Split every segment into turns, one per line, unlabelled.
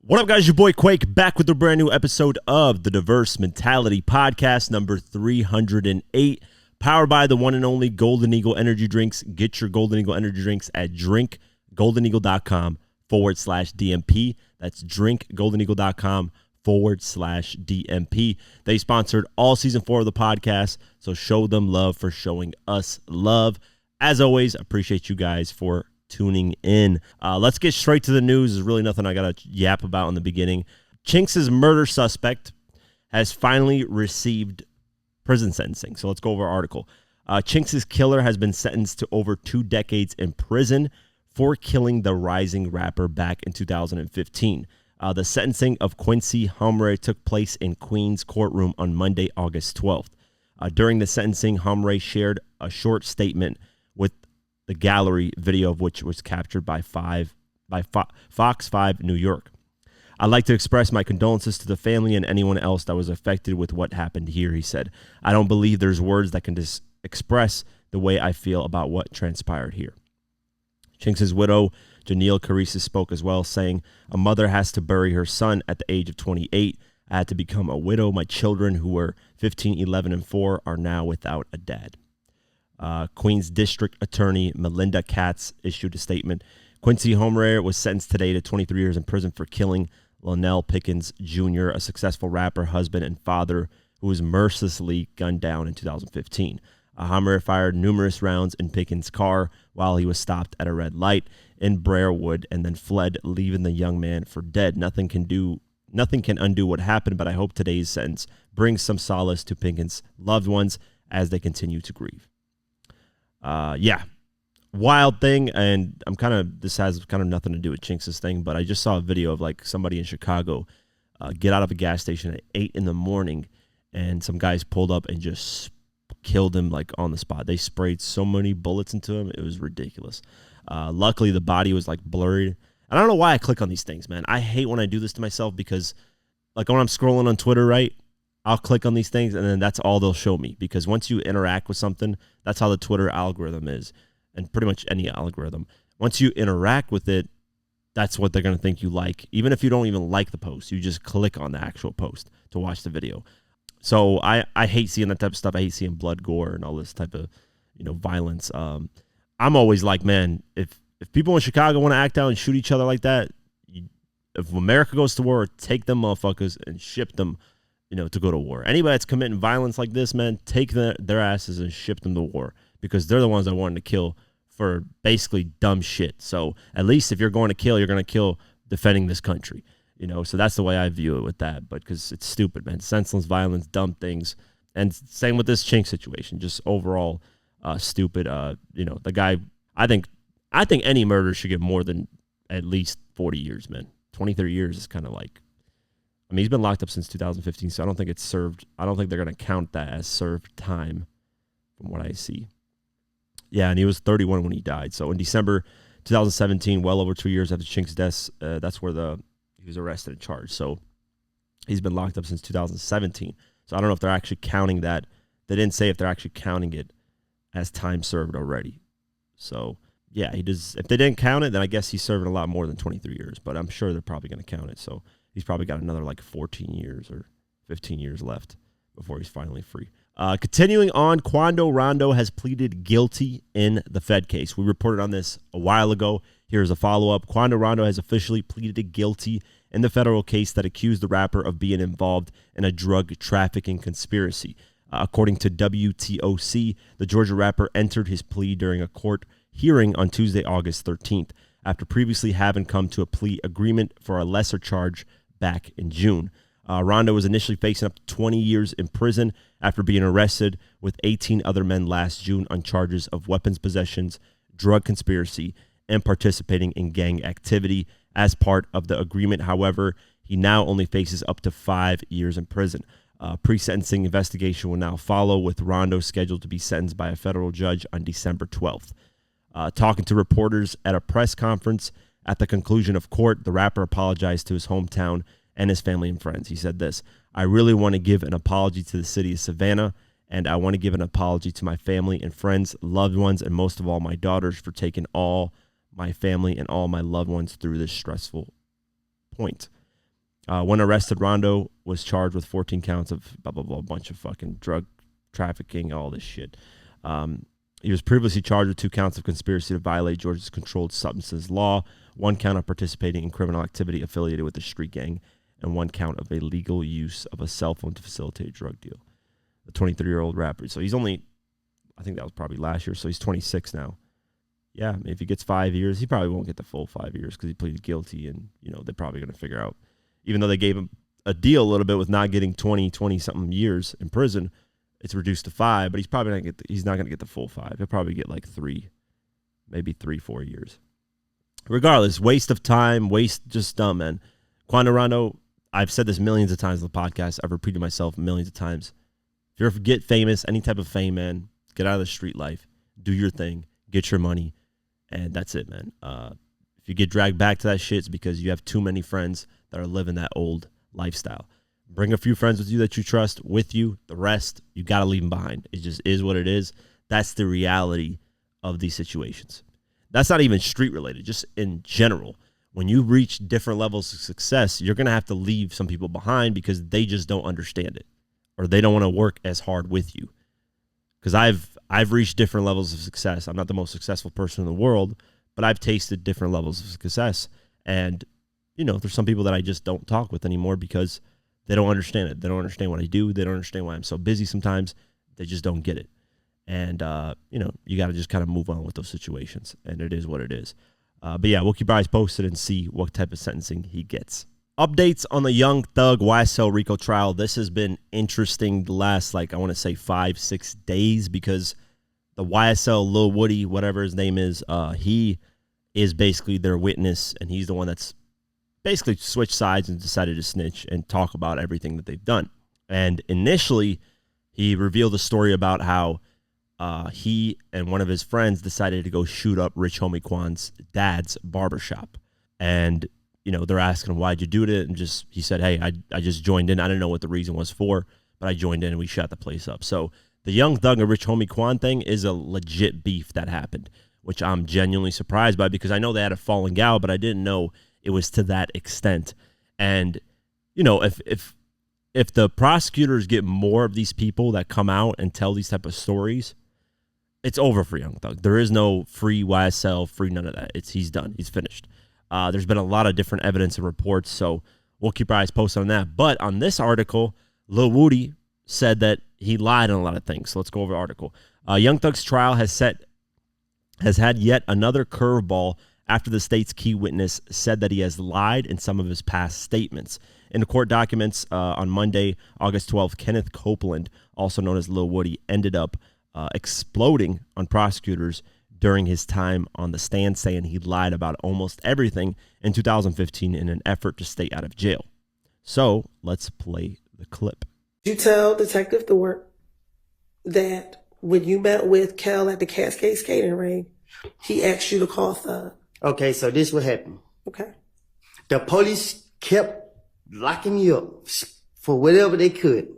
What up, guys? Your boy Quake back with a brand new episode of the Diverse Mentality Podcast, number 308, powered by the one and only Golden Eagle Energy Drinks. Get your Golden Eagle Energy Drinks at drinkgoldeneagle.com/DMP. That's drinkgoldeneagle.com/DMP. They sponsored all season 4 of the podcast, so show them love for showing us love. As always, appreciate you guys for tuning in. Let's get straight to the news. There's really nothing I got to yap about in the beginning. Chinks' murder suspect has finally received prison sentencing. So let's go over our article. Chinks' killer has been sentenced to over 2 decades in prison for killing the rising rapper back in 2015. The sentencing of Quincy Humray took place in Queens courtroom on Monday, August 12th. During the sentencing, Humray shared a short statement with the gallery, video of which was captured by Fox 5 New York. "I'd like to express my condolences to the family and anyone else that was affected with what happened here," he said. "I don't believe there's words that can express the way I feel about what transpired here." Chinks' widow, Janelle Carissa, spoke as well, saying, "A mother has to bury her son at the age of 28. I had to become a widow. My children, who were 15, 11, and 4, are now without a dad." Queens District Attorney Melinda Katz issued a statement. "Quincy Humray was sentenced today to 23 years in prison for killing Lonell Pickens Jr., a successful rapper, husband, and father who was mercilessly gunned down in 2015. Humray fired numerous rounds in Pickens' car while he was stopped at a red light in Briarwood and then fled, leaving the young man for dead. Nothing can undo what happened, but I hope today's sentence brings some solace to Pickens' loved ones as they continue to grieve." Wild thing, and this has kind of nothing to do with Chinks' thing, but I just saw a video of like somebody in Chicago get out of a gas station at 8 in the morning, and some guys pulled up and just killed him like on the spot. They sprayed so many bullets into him, it was ridiculous. Luckily, the body was like blurred. And I don't know why I click on these things, man. I hate when I do this to myself because like when I'm scrolling on Twitter, right? I'll click on these things, and then that's all they'll show me. Because once you interact with something, that's how the Twitter algorithm is, and pretty much any algorithm. Once you interact with it, that's what they're going to think you like. Even if you don't even like the post, you just click on the actual post to watch the video. So I hate seeing that type of stuff. I hate seeing blood, gore, and all this type of violence. I'm always like, man, if people in Chicago want to act out and shoot each other like that, if America goes to war, take them motherfuckers and ship them to go to war. Anybody that's committing violence like this, man, take their asses and ship them to war, because they're the ones that wanted to kill for basically dumb shit. So at least if you're going to kill, you're going to kill defending this country, So that's the way I view it with that. But because it's stupid, man, senseless violence, dumb things, and same with this Chink situation, just overall stupid. The guy, I think any murder should get more than at least 40 years, man. 23 years is kind of like. I mean, he's been locked up since 2015, so I don't think it's served. I don't think they're going to count that as served time from what I see. Yeah, and he was 31 when he died. So in December 2017, well over 2 years after Chink's death, that's where he was arrested and charged. So he's been locked up since 2017. So I don't know if they're actually counting that. They didn't say if they're actually counting it as time served already. So, yeah, he does. If they didn't count it, then I guess he's serving a lot more than 23 years. But I'm sure they're probably going to count it. So he's probably got another like 14 years or 15 years left before he's finally free. Continuing on, Quando Rondo has pleaded guilty in the Fed case. We reported on this a while ago. Here's a follow-up. Quando Rondo has officially pleaded guilty in the federal case that accused the rapper of being involved in a drug trafficking conspiracy. According to WTOC, the Georgia rapper entered his plea during a court hearing on Tuesday, August 13th, after previously having come to a plea agreement for a lesser charge back in June. Rondo was initially facing up to 20 years in prison after being arrested with 18 other men last June on charges of weapons possessions, drug conspiracy, and participating in gang activity. As part of the agreement, however, he now only faces up to 5 years in prison. Pre-sentencing investigation will now follow, with Rondo scheduled to be sentenced by a federal judge on December 12th. Talking to reporters at a press conference at the conclusion of court, the rapper apologized to his hometown and his family and friends. He said this: "I really want to give an apology to the city of Savannah, and I want to give an apology to my family and friends, loved ones, and most of all my daughters for taking all my family and all my loved ones through this stressful point. When arrested, Rondo was charged with 14 counts of blah, blah, blah, a bunch of fucking drug trafficking, all this shit. He was previously charged with 2 counts of conspiracy to violate Georgia's controlled substances law, 1 count of participating in criminal activity affiliated with the street gang, and 1 count of illegal use of a cell phone to facilitate a drug deal. The 23-year-old rapper. So he's only, I think that was probably last year, so he's 26 now. Yeah, if he gets 5 years, he probably won't get the full 5 years because he pleaded guilty, and they're probably going to figure out, even though they gave him a deal a little bit with not getting 20-something years in prison, it's reduced to 5, but he's probably not going to get the full 5. He'll probably get like 3, maybe 3-4 years. Regardless, waste of time, just dumb, man. Quando Rondo, I've said this millions of times on the podcast. I've repeated myself millions of times. If you ever get famous, any type of fame, man, get out of the street life, do your thing, get your money, and that's it, man. If you get dragged back to that shit, it's because you have too many friends that are living that old lifestyle. Bring a few friends with you that you trust with you. The rest, you got to leave them behind. It just is what it is. That's the reality of these situations. That's not even street related, just in general. When you reach different levels of success, you're going to have to leave some people behind because they just don't understand it, or they don't want to work as hard with you. Because I've reached different levels of success. I'm not the most successful person in the world, but I've tasted different levels of success. And, there's some people that I just don't talk with anymore because they don't understand it. They don't understand what I do. They don't understand why I'm so busy sometimes. They just don't get it. And, you got to just kind of move on with those situations. And it is what it is. But yeah, we'll keep our eyes posted and see what type of sentencing he gets. Updates on the Young Thug YSL RICO trial. This has been interesting the last, 5-6 days because the YSL Lil Woody, whatever his name is, he is basically their witness, and he's the one that's basically switched sides and decided to snitch and talk about everything that they've done. And initially, he revealed a story about how he and one of his friends decided to go shoot up Rich Homie Quan's dad's barbershop. And, they're asking him, why'd you do it? And he said, hey, I just joined in. I didn't know what the reason was for, but I joined in and we shot the place up. So the Young Thug and Rich Homie Quan thing is a legit beef that happened, which I'm genuinely surprised by because I know they had a falling out, but I didn't know it was to that extent. And, if the prosecutors get more of these people that come out and tell these type of stories, it's over for Young Thug. There is no free YSL, free none of that. He's done. He's finished. There's been a lot of different evidence and reports, so we'll keep our eyes posted on that. But on this article, Lil Woody said that he lied on a lot of things. So let's go over the article. Young Thug's trial has had yet another curveball after the state's key witness said that he has lied in some of his past statements. In the court documents on Monday, August 12th, Kenneth Copeland, also known as Lil Woody, ended up exploding on prosecutors during his time on the stand, saying he lied about almost everything in 2015 in an effort to stay out of jail. So let's play the clip.
You tell Detective Thorpe that when you met with Kel at the Cascade skating ring, he asked you to call Thug.
Okay, so this what happened.
Okay.
The police kept locking me up for whatever they could.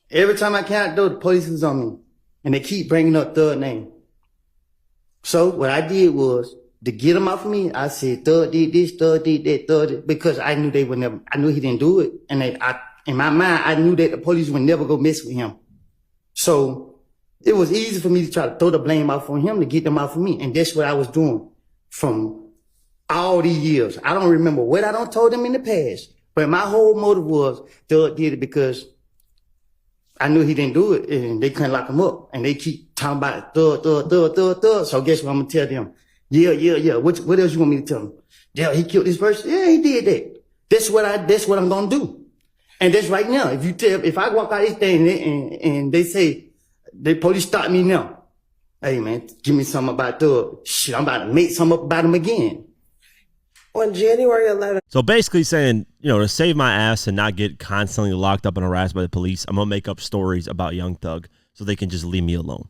Every time I came out the door, the police was on me. And they keep bringing up Thug's name. So what I did was, to get them off of me, I said, Thug did this, Thug did that, Thug did, because I knew they would never, I knew he didn't do it. And in my mind, I knew that the police would never go mess with him. So it was easy for me to try to throw the blame off on him to get them off of me. And that's what I was doing from all these years. I don't remember what I done told them in the past, but my whole motive was Thug did it because I knew he didn't do it and they couldn't lock him up. And they keep talking about Thug. So guess what I'm going to tell them? Yeah. What else you want me to tell them? Yeah, he killed this person. Yeah, he did that. That's what I'm going to do. And that's right now. If I walk out this thing and they say, the police stop me now. Hey man, give me something about Thug. Shit, I'm about to make something up about him again.
On January 11th.
So basically saying, to save my ass and not get constantly locked up and harassed by the police, I'm going to make up stories about Young Thug so they can just leave me alone,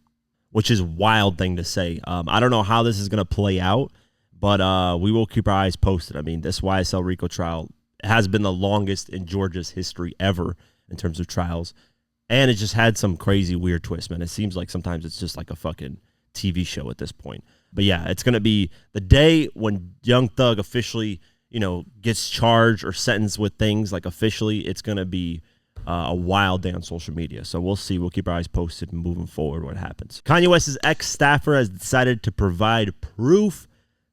which is a wild thing to say. I don't know how this is going to play out, but we will keep our eyes posted. I mean, this YSL RICO trial has been the longest in Georgia's history ever in terms of trials. And it just had some crazy weird twist, man. It seems like sometimes it's just like a fucking TV show at this point. But yeah, it's going to be the day when Young Thug officially gets charged or sentenced with things like officially, it's going to be a wild day on social media. So we'll see. We'll keep our eyes posted and moving forward what happens. Kanye West's ex-staffer has decided to provide proof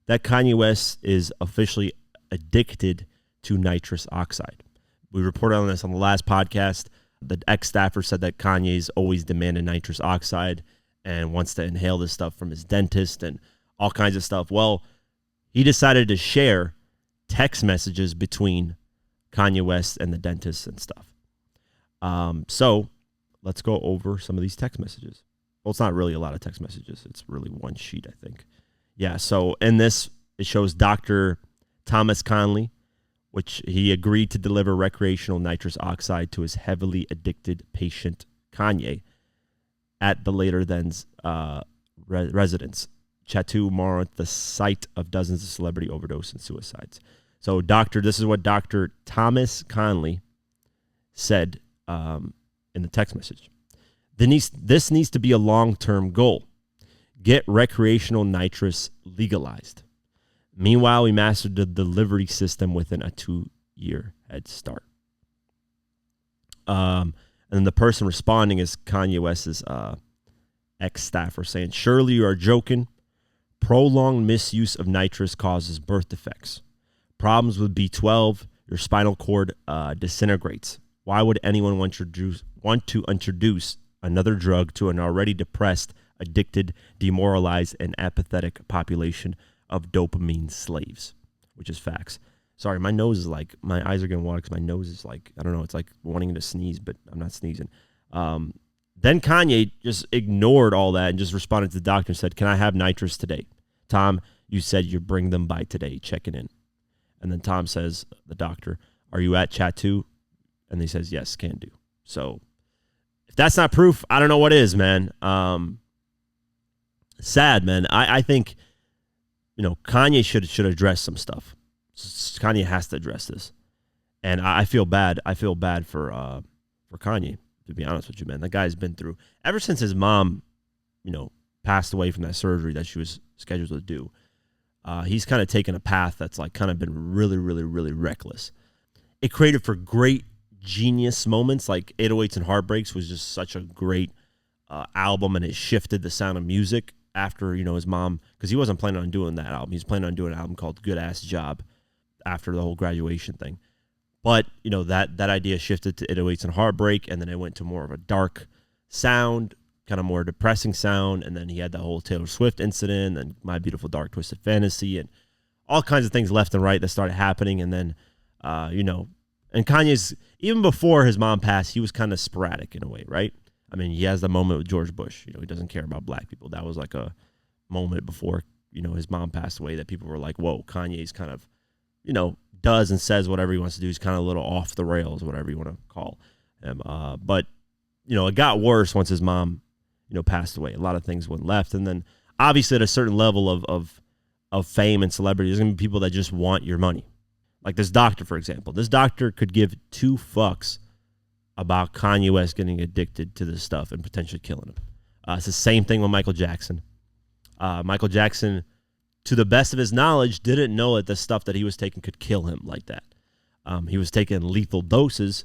that Kanye West is officially addicted to nitrous oxide. We reported on this on the last podcast. The ex-staffer said that Kanye's always demanded nitrous oxide and wants to inhale this stuff from his dentist and all kinds of stuff. Well, he decided to share text messages between Kanye West and the dentist and stuff. So let's go over some of these text messages. Well, it's not really a lot of text messages. It's really one sheet, I think. Yeah, so in this, it shows Dr. Thomas Conley, which he agreed to deliver recreational nitrous oxide to his heavily addicted patient, Kanye, at the later than's residence, Chateau Marmont, the site of dozens of celebrity overdose and suicides. So this is what Dr. Thomas Conley said in the text message. This needs to be a long-term goal. Get recreational nitrous legalized. Meanwhile, we mastered the delivery system within a 2-year head start. And then the person responding is Kanye West's ex-staffer saying, surely you are joking. Prolonged misuse of nitrous causes birth defects. Problems with B12, your spinal cord disintegrates. Why would anyone want to introduce another drug to an already depressed, addicted, demoralized, and apathetic population of dopamine slaves? Which is facts. Sorry, my eyes are getting water because my nose is like, I don't know, it's like wanting to sneeze, but I'm not sneezing. Then Kanye just ignored all that and just responded to the doctor and said, can I have nitrous today? Tom, you said you bring them by today, checking in. And then Tom says, the doctor, are you at Chateau? And he says, yes, can do. So if that's not proof, I don't know what is, man. Sad, man. I think, Kanye should address some stuff. Kanye has to address this. And I feel bad. I feel bad for Kanye, to be honest with you, man. That guy's been through, ever since his mom, passed away from that surgery that she was scheduled to do. He's kind of taken a path that's like kind of been really, really, really reckless. It created for great genius moments, like 808s and Heartbreaks was just such a great album, and it shifted the sound of music after, his mom, because he wasn't planning on doing that album. He's planning on doing an album called Good Ass Job after the whole graduation thing. But, that idea shifted to 808s and Heartbreak, and then it went to more of a dark sound, kind of more depressing sound, and then he had the whole Taylor Swift incident and My Beautiful Dark Twisted Fantasy and all kinds of things left and right that started happening. And then, and Kanye's, even before his mom passed, he was kind of sporadic in a way, right? I mean, he has the moment with George Bush. He doesn't care about black people. That was like a moment before, his mom passed away that people were like, whoa, Kanye's kind of, does and says whatever he wants to do. He's kind of a little off the rails, whatever you want to call him. But, it got worse once his mom, passed away. A lot of things went left. And then obviously at a certain level of fame and celebrity, there's going to be people that just want your money. Like this doctor, for example. This doctor could give 2 fucks about Kanye West getting addicted to this stuff and potentially killing him. It's the same thing with Michael Jackson. Michael Jackson, to the best of his knowledge, didn't know that the stuff that he was taking could kill him like that. He was taking lethal doses.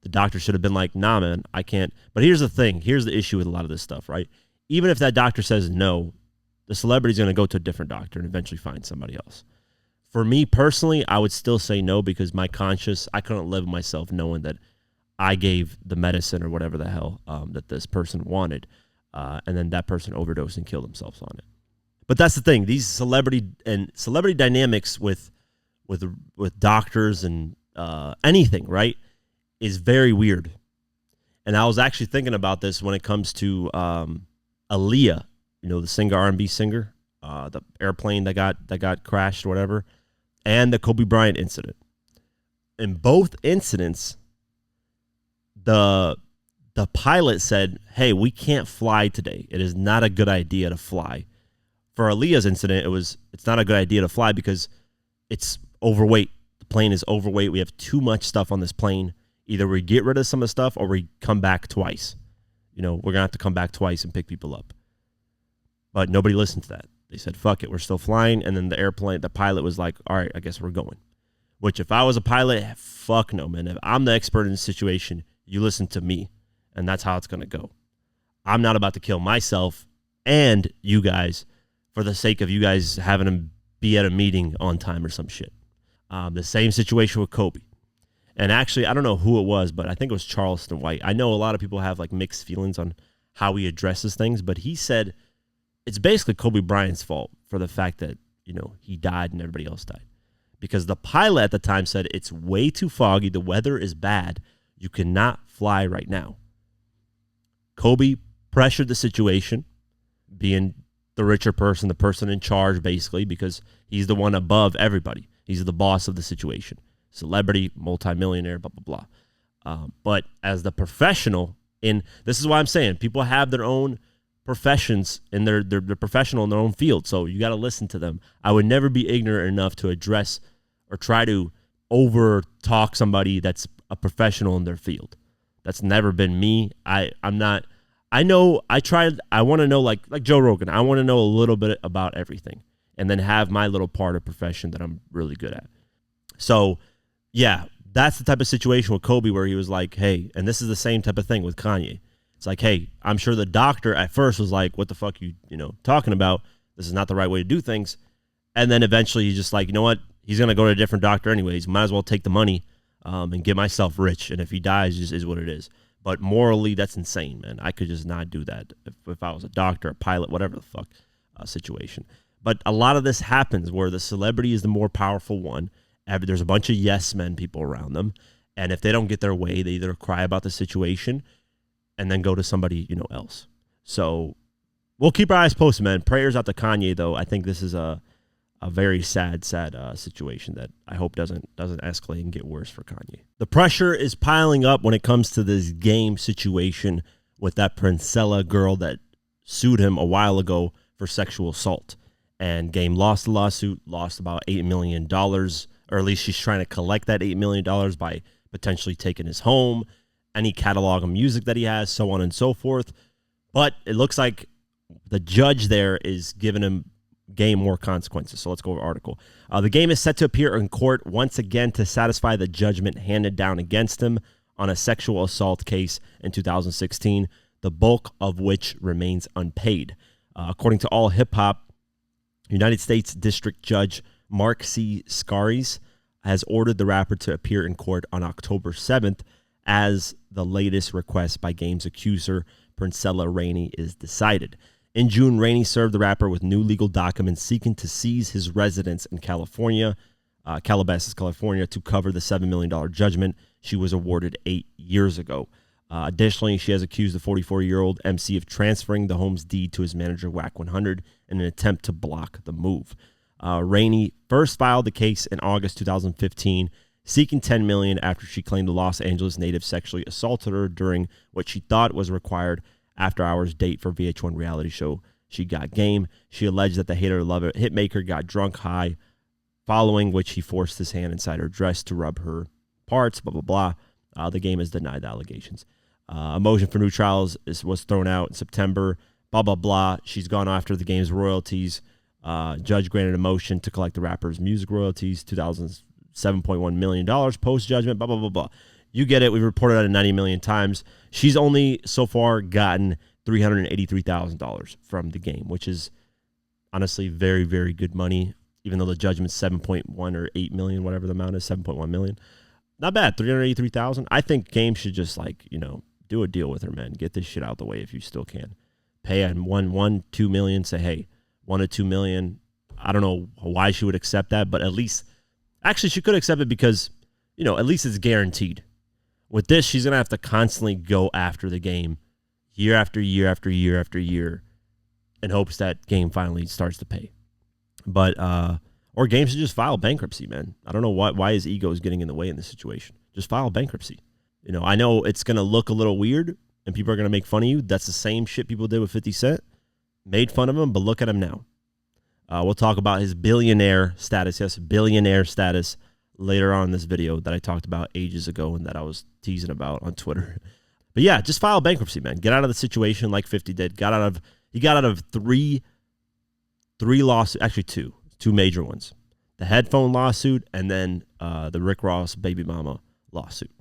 The doctor should have been like, nah, man, I can't. But here's the thing. Here's the issue with a lot of this stuff, right? Even if that doctor says no, the celebrity's going to go to a different doctor and eventually find somebody else. For me personally, I would still say no because my conscience, I couldn't live with myself knowing that I gave the medicine or whatever the hell that this person wanted, and then that person overdosed and killed themselves on it. But that's the thing. These celebrity dynamics with doctors and anything, right, is very weird. And I was actually thinking about this when it comes to Aaliyah, the singer, R&B singer, the airplane that got crashed or whatever, and the Kobe Bryant incident. In both incidents, the pilot said, hey, we can't fly today. It is not a good idea to fly. For Aaliyah's incident, it's not a good idea to fly because it's overweight. The plane is overweight. We have too much stuff on this plane. Either we get rid of some of the stuff or we come back twice. We're going to have to come back twice and pick people up. But nobody listened to that. They said, fuck it, we're still flying. And then the pilot was like, all right, I guess we're going. which if I was a pilot, fuck no, man. If I'm the expert in the situation, you listen to me, and that's how it's going to go. I'm not about to kill myself and you guys for the sake of you guys having to be at a meeting on time or some shit. The same situation with Kobe. And actually, I don't know who it was, but I think it was Charleston White. I know a lot of people have like mixed feelings on how he addresses things, but he said it's basically Kobe Bryant's fault for the fact that, he died and everybody else died. Because the pilot at the time said it's way too foggy, the weather is bad, you cannot fly right now. Kobe pressured the situation, being the richer person, the person in charge, basically, because he's the one above everybody. He's the boss of the situation. Celebrity, multimillionaire, blah, blah, blah. But as the professional, this is why I'm saying people have their own professions and they're professional in their own field. So you got to listen to them. I would never be ignorant enough to address or try to over talk somebody that's a professional in their field. That's never been me. I want to know like Joe Rogan. I want to know a little bit about everything and then have my little part of profession that I'm really good at. So yeah, that's the type of situation with Kobe where he was like, hey, and this is the same type of thing with Kanye. It's like, hey, I'm sure the doctor at first was like, what the fuck you talking about? This is not the right way to do things. And then eventually he's just like, you know what? He's going to go to a different doctor anyways. Might as well take the money and get myself rich. And if he dies, it just is what it is. But morally, that's insane, man. I could just not do that if I was a doctor, a pilot, whatever the fuck situation. But a lot of this happens where the celebrity is the more powerful one. There's a bunch of yes men people around them. And if they don't get their way, they either cry about the situation and then go to somebody, else. So we'll keep our eyes posted, man. Prayers out to Kanye, though. I think this is a very sad situation that I hope doesn't escalate and get worse for Kanye. The pressure is piling up when it comes to this Game situation with that Princella girl that sued him a while ago for sexual assault. And Game lost the lawsuit, lost about $8 million, or at least she's trying to collect that $8 million by potentially taking his home, any catalog of music that he has, so on and so forth. But it looks like the judge there is giving him Game more consequences. So let's go over article. The Game is set to appear in court once again to satisfy the judgment handed down against him on a sexual assault case in 2016, the bulk of which remains unpaid. According to All Hip Hop, United States District Judge Mark C. Scaries has ordered the rapper to appear in court on October 7th as the latest request by Game's accuser, Princella Rainey, is decided. In June, Rainey served the rapper with new legal documents seeking to seize his residence in California, Calabasas, California, to cover the $7 million judgment she was awarded 8 years ago. Additionally, she has accused the 44-year-old MC of transferring the home's deed to his manager, Whack 100, in an attempt to block the move. Rainey first filed the case in August 2015, seeking $10 million after she claimed a Los Angeles native sexually assaulted her during what she thought was a required after-hours date for VH1 reality show She Got Game. She alleged that the Hater Lover hitmaker got drunk high, following which he forced his hand inside her dress to rub her parts, blah, blah, blah. The Game has denied the allegations. A motion for new trials was thrown out in September, blah, blah, blah. She's gone after the Game's royalties. Judge granted a motion to collect the rapper's music royalties, $7.1 million post-judgment, blah, blah, blah, blah. You get it. We've reported on it 90 million times. She's only so far gotten $383,000 from the Game, which is honestly very, very good money, even though the judgment's 7.1 or 8 million, whatever the amount is, 7.1 million. Not bad, 383,000. I think Game should just do a deal with her, man. Get this shit out the way if you still can. Pay at 2 million, say, hey, 1 to 2 million. I don't know why she would accept that, but at least, actually she could accept it because, at least it's guaranteed. With this, she's going to have to constantly go after the Game year after year after year after year in hopes that Game finally starts to pay. But, or Game should just file bankruptcy, man. I don't know why his ego is getting in the way in this situation. Just file bankruptcy. I know it's going to look a little weird and people are going to make fun of you. That's the same shit people did with 50 Cent. Made fun of him, but look at him now. We'll talk about his billionaire status. Yes, billionaire status later on in this video that I talked about ages ago and that I was teasing about on Twitter. But yeah, just file bankruptcy, man. Get out of the situation like 50 did. He got out of three lawsuits, actually two major ones. the headphone lawsuit, and then the Rick Ross baby mama lawsuit.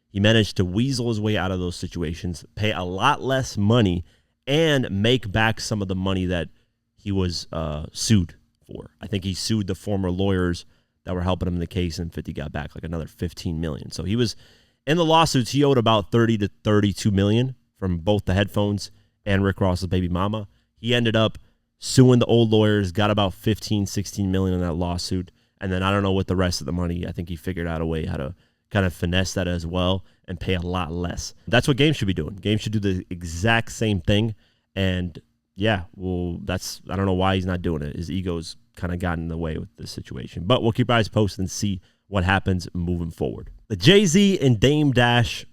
He managed to weasel his way out of those situations, pay a lot less money, and make back some of the money that he was sued for. I think he sued the former lawyers that were helping him in the case, and 50 got back like another $15 million. So he was, in the lawsuits, he owed about $30 to $32 million from both the headphones and Rick Ross's baby mama. He ended up suing the old lawyers, got about $16 million in that lawsuit. And then I don't know what the rest of the money, I think he figured out a way how to kind of finesse that as well and pay a lot less. That's what games should be doing. Games should do the exact same thing. And yeah, well, I don't know why he's not doing it. His ego's kind of gotten in the way with this situation. But we'll keep our eyes posted and see what happens moving forward. The Jay-Z and Dame Dash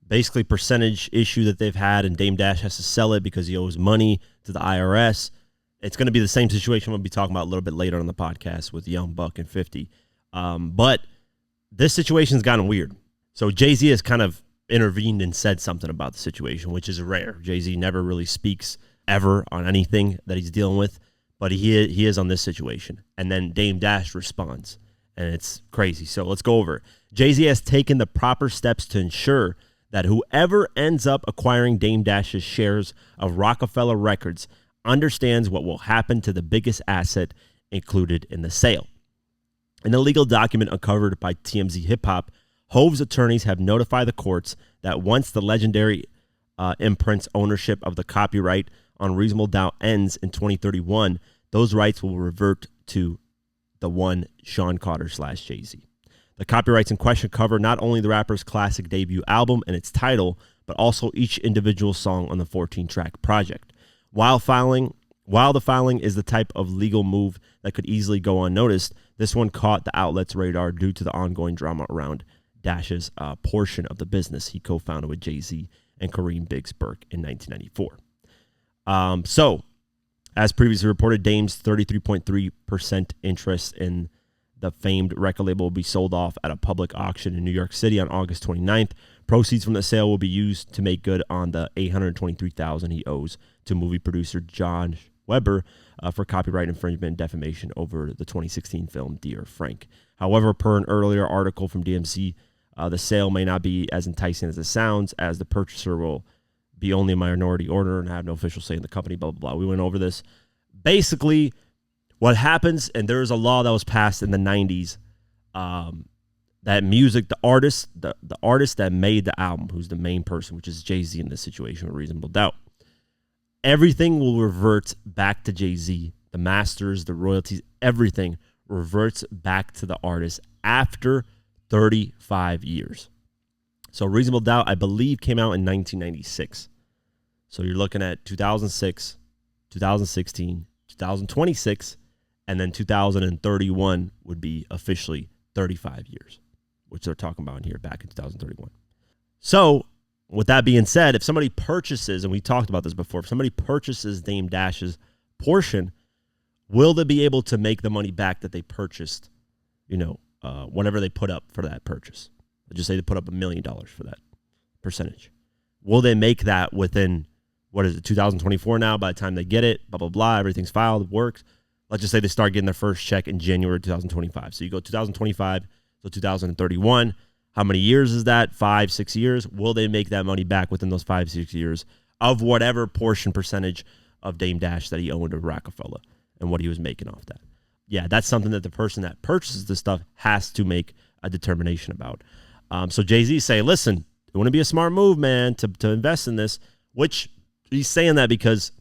basically percentage issue that they've had, and Dame Dash has to sell it because he owes money to the IRS. It's going to be the same situation we'll be talking about a little bit later on the podcast with Young Buck and 50. But this situation's gotten weird. So Jay-Z has kind of intervened and said something about the situation, which is rare. Jay-Z never really speaks ever on anything that he's dealing with, but he is on this situation. And then Dame Dash responds, and it's crazy. So let's go over it. Jay-Z has taken the proper steps to ensure that whoever ends up acquiring Dame Dash's shares of Rockefeller Records understands what will happen to the biggest asset included in the sale. In a legal document uncovered by TMZ Hip Hop, Hov's attorneys have notified the courts that once the legendary imprint's ownership of the copyright on Reasonable Doubt ends in 2031, those rights will revert to the one Sean Carter / Jay-Z. The copyrights in question cover not only the rapper's classic debut album and its title, but also each individual song on the 14-track project. While the filing is the type of legal move that could easily go unnoticed, this one caught the outlet's radar due to the ongoing drama around Dash's portion of the business he co-founded with Jay-Z and Kareem Biggs Burke in 1994. So, as previously reported, Dame's 33.3% interest in the famed record label will be sold off at a public auction in New York City on August 29th. Proceeds from the sale will be used to make good on the $823,000 he owes to movie producer John Weber for copyright infringement and defamation over the 2016 film Dear Frank. However, per an earlier article from DMC, the sale may not be as enticing as it sounds, as the purchaser will be only a minority owner and have no official say in the company, blah, blah, blah. We went over this. Basically, what happens, and there is a law that was passed in the 90s, that music, the artist that made the album, who's the main person, which is Jay-Z in this situation with Reasonable Doubt, everything will revert back to Jay-Z. The masters, the royalties, everything reverts back to the artist after 35 years. So Reasonable Doubt, I believe, came out in 1996. So you're looking at 2006, 2016, 2026, and then 2031 would be officially 35 years, which they're talking about in here back in 2031. So with that being said, if somebody purchases, and we talked about this before, if somebody purchases Dame Dash's portion, will they be able to make the money back that they purchased, whatever they put up for that purchase? Let's just say they put up $1 million for that percentage. Will they make that within, 2024 now, by the time they get it, blah, blah, blah, everything's filed, it works. Let's just say they start getting their first check in January 2025. So you go 2025 to 2031. How many years is that? 5, 6 years. Will they make that money back within those 5, 6 years of whatever percentage of Dame Dash that he owned of Rockefeller and what he was making off that? Yeah, that's something that the person that purchases this stuff has to make a determination about. So Jay-Z say, listen, it wouldn't be a smart move, man, to invest in this, which he's saying that because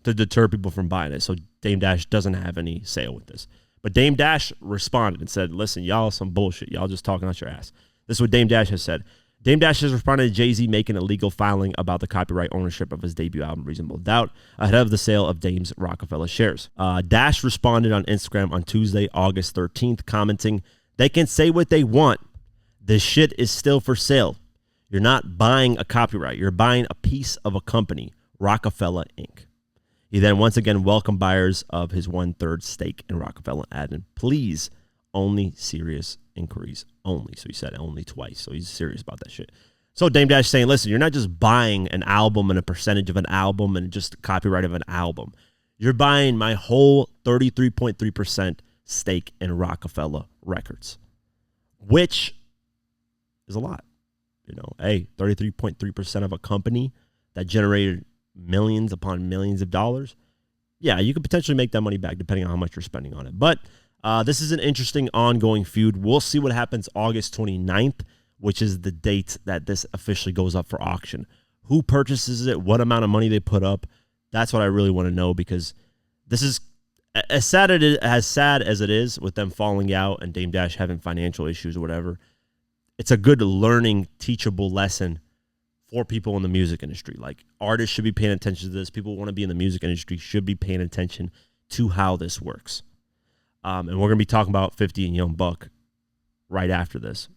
to deter people from buying it. So Dame Dash doesn't have any sale with this. But Dame Dash responded and said, listen, y'all some bullshit. Y'all just talking out your ass. This is what Dame Dash has said. Dame Dash has responded to Jay-Z making a legal filing about the copyright ownership of his debut album, Reasonable Doubt, ahead of the sale of Dame's Rockefeller shares. Dash responded on Instagram on Tuesday, August 13th, commenting, "They can say what they want. This shit is still for sale. You're not buying a copyright. You're buying a piece of a company, Rockefeller Inc." He then once again welcomed buyers of his 1/3 stake in Rockefeller, adding, "Please, only serious inquiries only." So he said only twice. So he's serious about that shit. So Dame Dash saying, listen, you're not just buying an album and a percentage of an album and just copyright of an album. You're buying my whole 33.3% stake in Rockefeller Records, which is a lot. You know, hey, 33.3% of a company that generated millions upon millions of dollars. Yeah, you could potentially make that money back depending on how much you're spending on it. But this is an interesting ongoing feud. We'll see what happens August 29th, which is the date that this officially goes up for auction. Who purchases it, what amount of money they put up. That's what I really want to know, because this is as sad as it is with them falling out and Dame Dash having financial issues or whatever. It's a good learning, teachable lesson for people in the music industry. Like, artists should be paying attention to this. People who want to be in the music industry should be paying attention to how this works. And we're going to be talking about 50 and Young Buck right after this.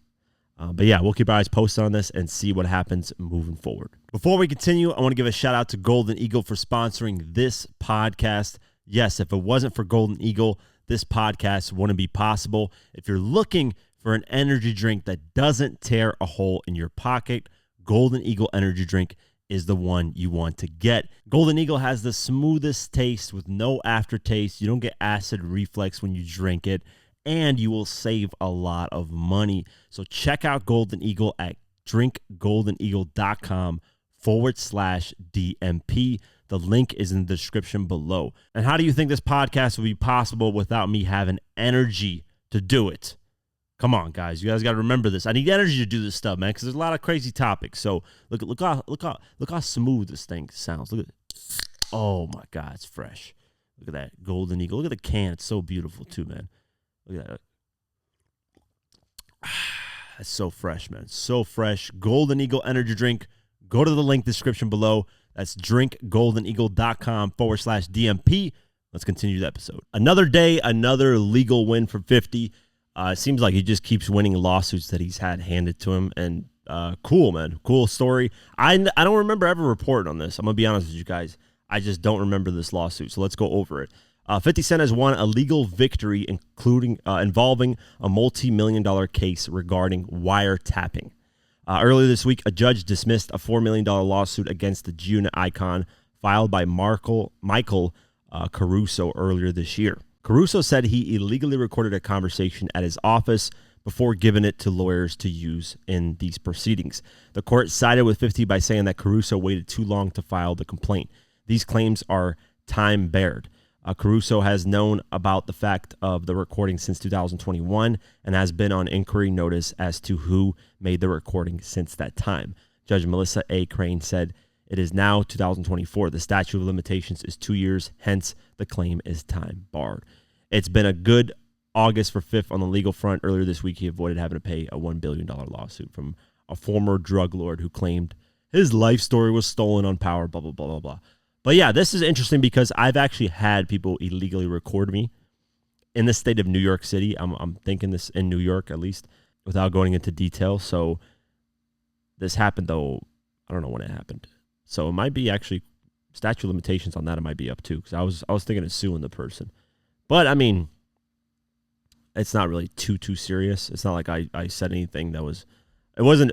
But yeah, we'll keep our eyes posted on this and see what happens moving forward. Before we continue, I want to give a shout out to Golden Eagle for sponsoring this podcast. Yes, if it wasn't for Golden Eagle, this podcast wouldn't be possible. If you're looking for an energy drink that doesn't tear a hole in your pocket, Golden Eagle energy drink is the one you want to get. Golden Eagle has the smoothest taste with no aftertaste. You don't get acid reflux when you drink it, and you will save a lot of money. So check out Golden Eagle at drinkgoldeneagle.com/DMP. The link is in the description below. And how do you think this podcast would be possible without me having energy to do it? Come on, guys. You guys got to remember this. I need energy to do this stuff, man, because there's a lot of crazy topics. So look how smooth this thing sounds. Look at it. Oh my God, it's fresh. Look at that Golden Eagle. Look at the can. It's so beautiful too, man. Look at that. That's so fresh, man. So fresh. Golden Eagle energy drink. Go to the link description below. That's drinkgoldeneagle.com/DMP. Let's continue the episode. Another day, another legal win for 50. It seems like he just keeps winning lawsuits that he's had handed to him. And cool, man. Cool story. I don't remember ever reporting on this. I'm going to be honest with you guys. I just don't remember this lawsuit. So let's go over it. 50 Cent has won a legal victory, involving a multi-million-dollar case regarding wiretapping. Earlier this week, a judge dismissed a $4 million lawsuit against the G-Unit icon filed by Michael Caruso earlier this year. Caruso said he illegally recorded a conversation at his office before giving it to lawyers to use in these proceedings. The court sided with 50 by saying that Caruso waited too long to file the complaint. These claims are time-barred. Caruso has known about the fact of the recording since 2021 and has been on inquiry notice as to who made the recording since that time. Judge Melissa A. Crane said, "It is now 2024. The statute of limitations is 2 years, hence the claim is time barred." It's been a good August for Fifth on the legal front. Earlier this week, he avoided having to pay a $1 billion lawsuit from a former drug lord who claimed his life story was stolen on Power, blah, blah, blah, blah, blah. But yeah, this is interesting because I've actually had people illegally record me in the state of New York City. I'm thinking this in New York, at least, without going into detail. So this happened, though. I don't know when it happened. So it might be actually statute of limitations on that. It might be up too, because I was thinking of suing the person. But I mean, it's not really too serious. It's not like I said anything that was. It wasn't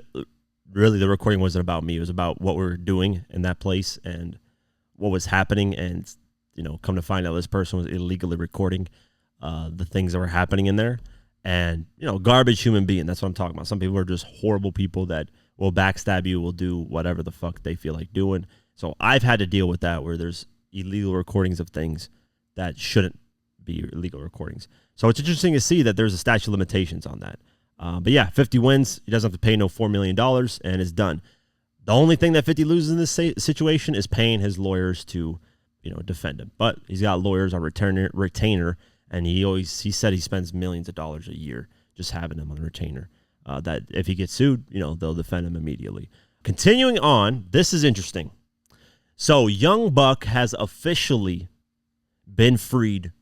really, the recording wasn't about me. It was about what we were doing in that place and what was happening. And come to find out, this person was illegally recording the things that were happening in there. And garbage human being. That's what I'm talking about. Some people are just horrible people that will backstab you, will do whatever the fuck they feel like doing. So I've had to deal with that, where there's illegal recordings of things that shouldn't be illegal recordings. So it's interesting to see that there's a statute of limitations on that. But yeah, 50 wins. He doesn't have to pay no $4 million, and it's done. The only thing that 50 loses in this situation is paying his lawyers to, defend him. But he's got lawyers on retainer, and he said he spends millions of dollars a year just having them on retainer. That if he gets sued, they'll defend him immediately. Continuing on, this is interesting. So Young Buck has officially been freed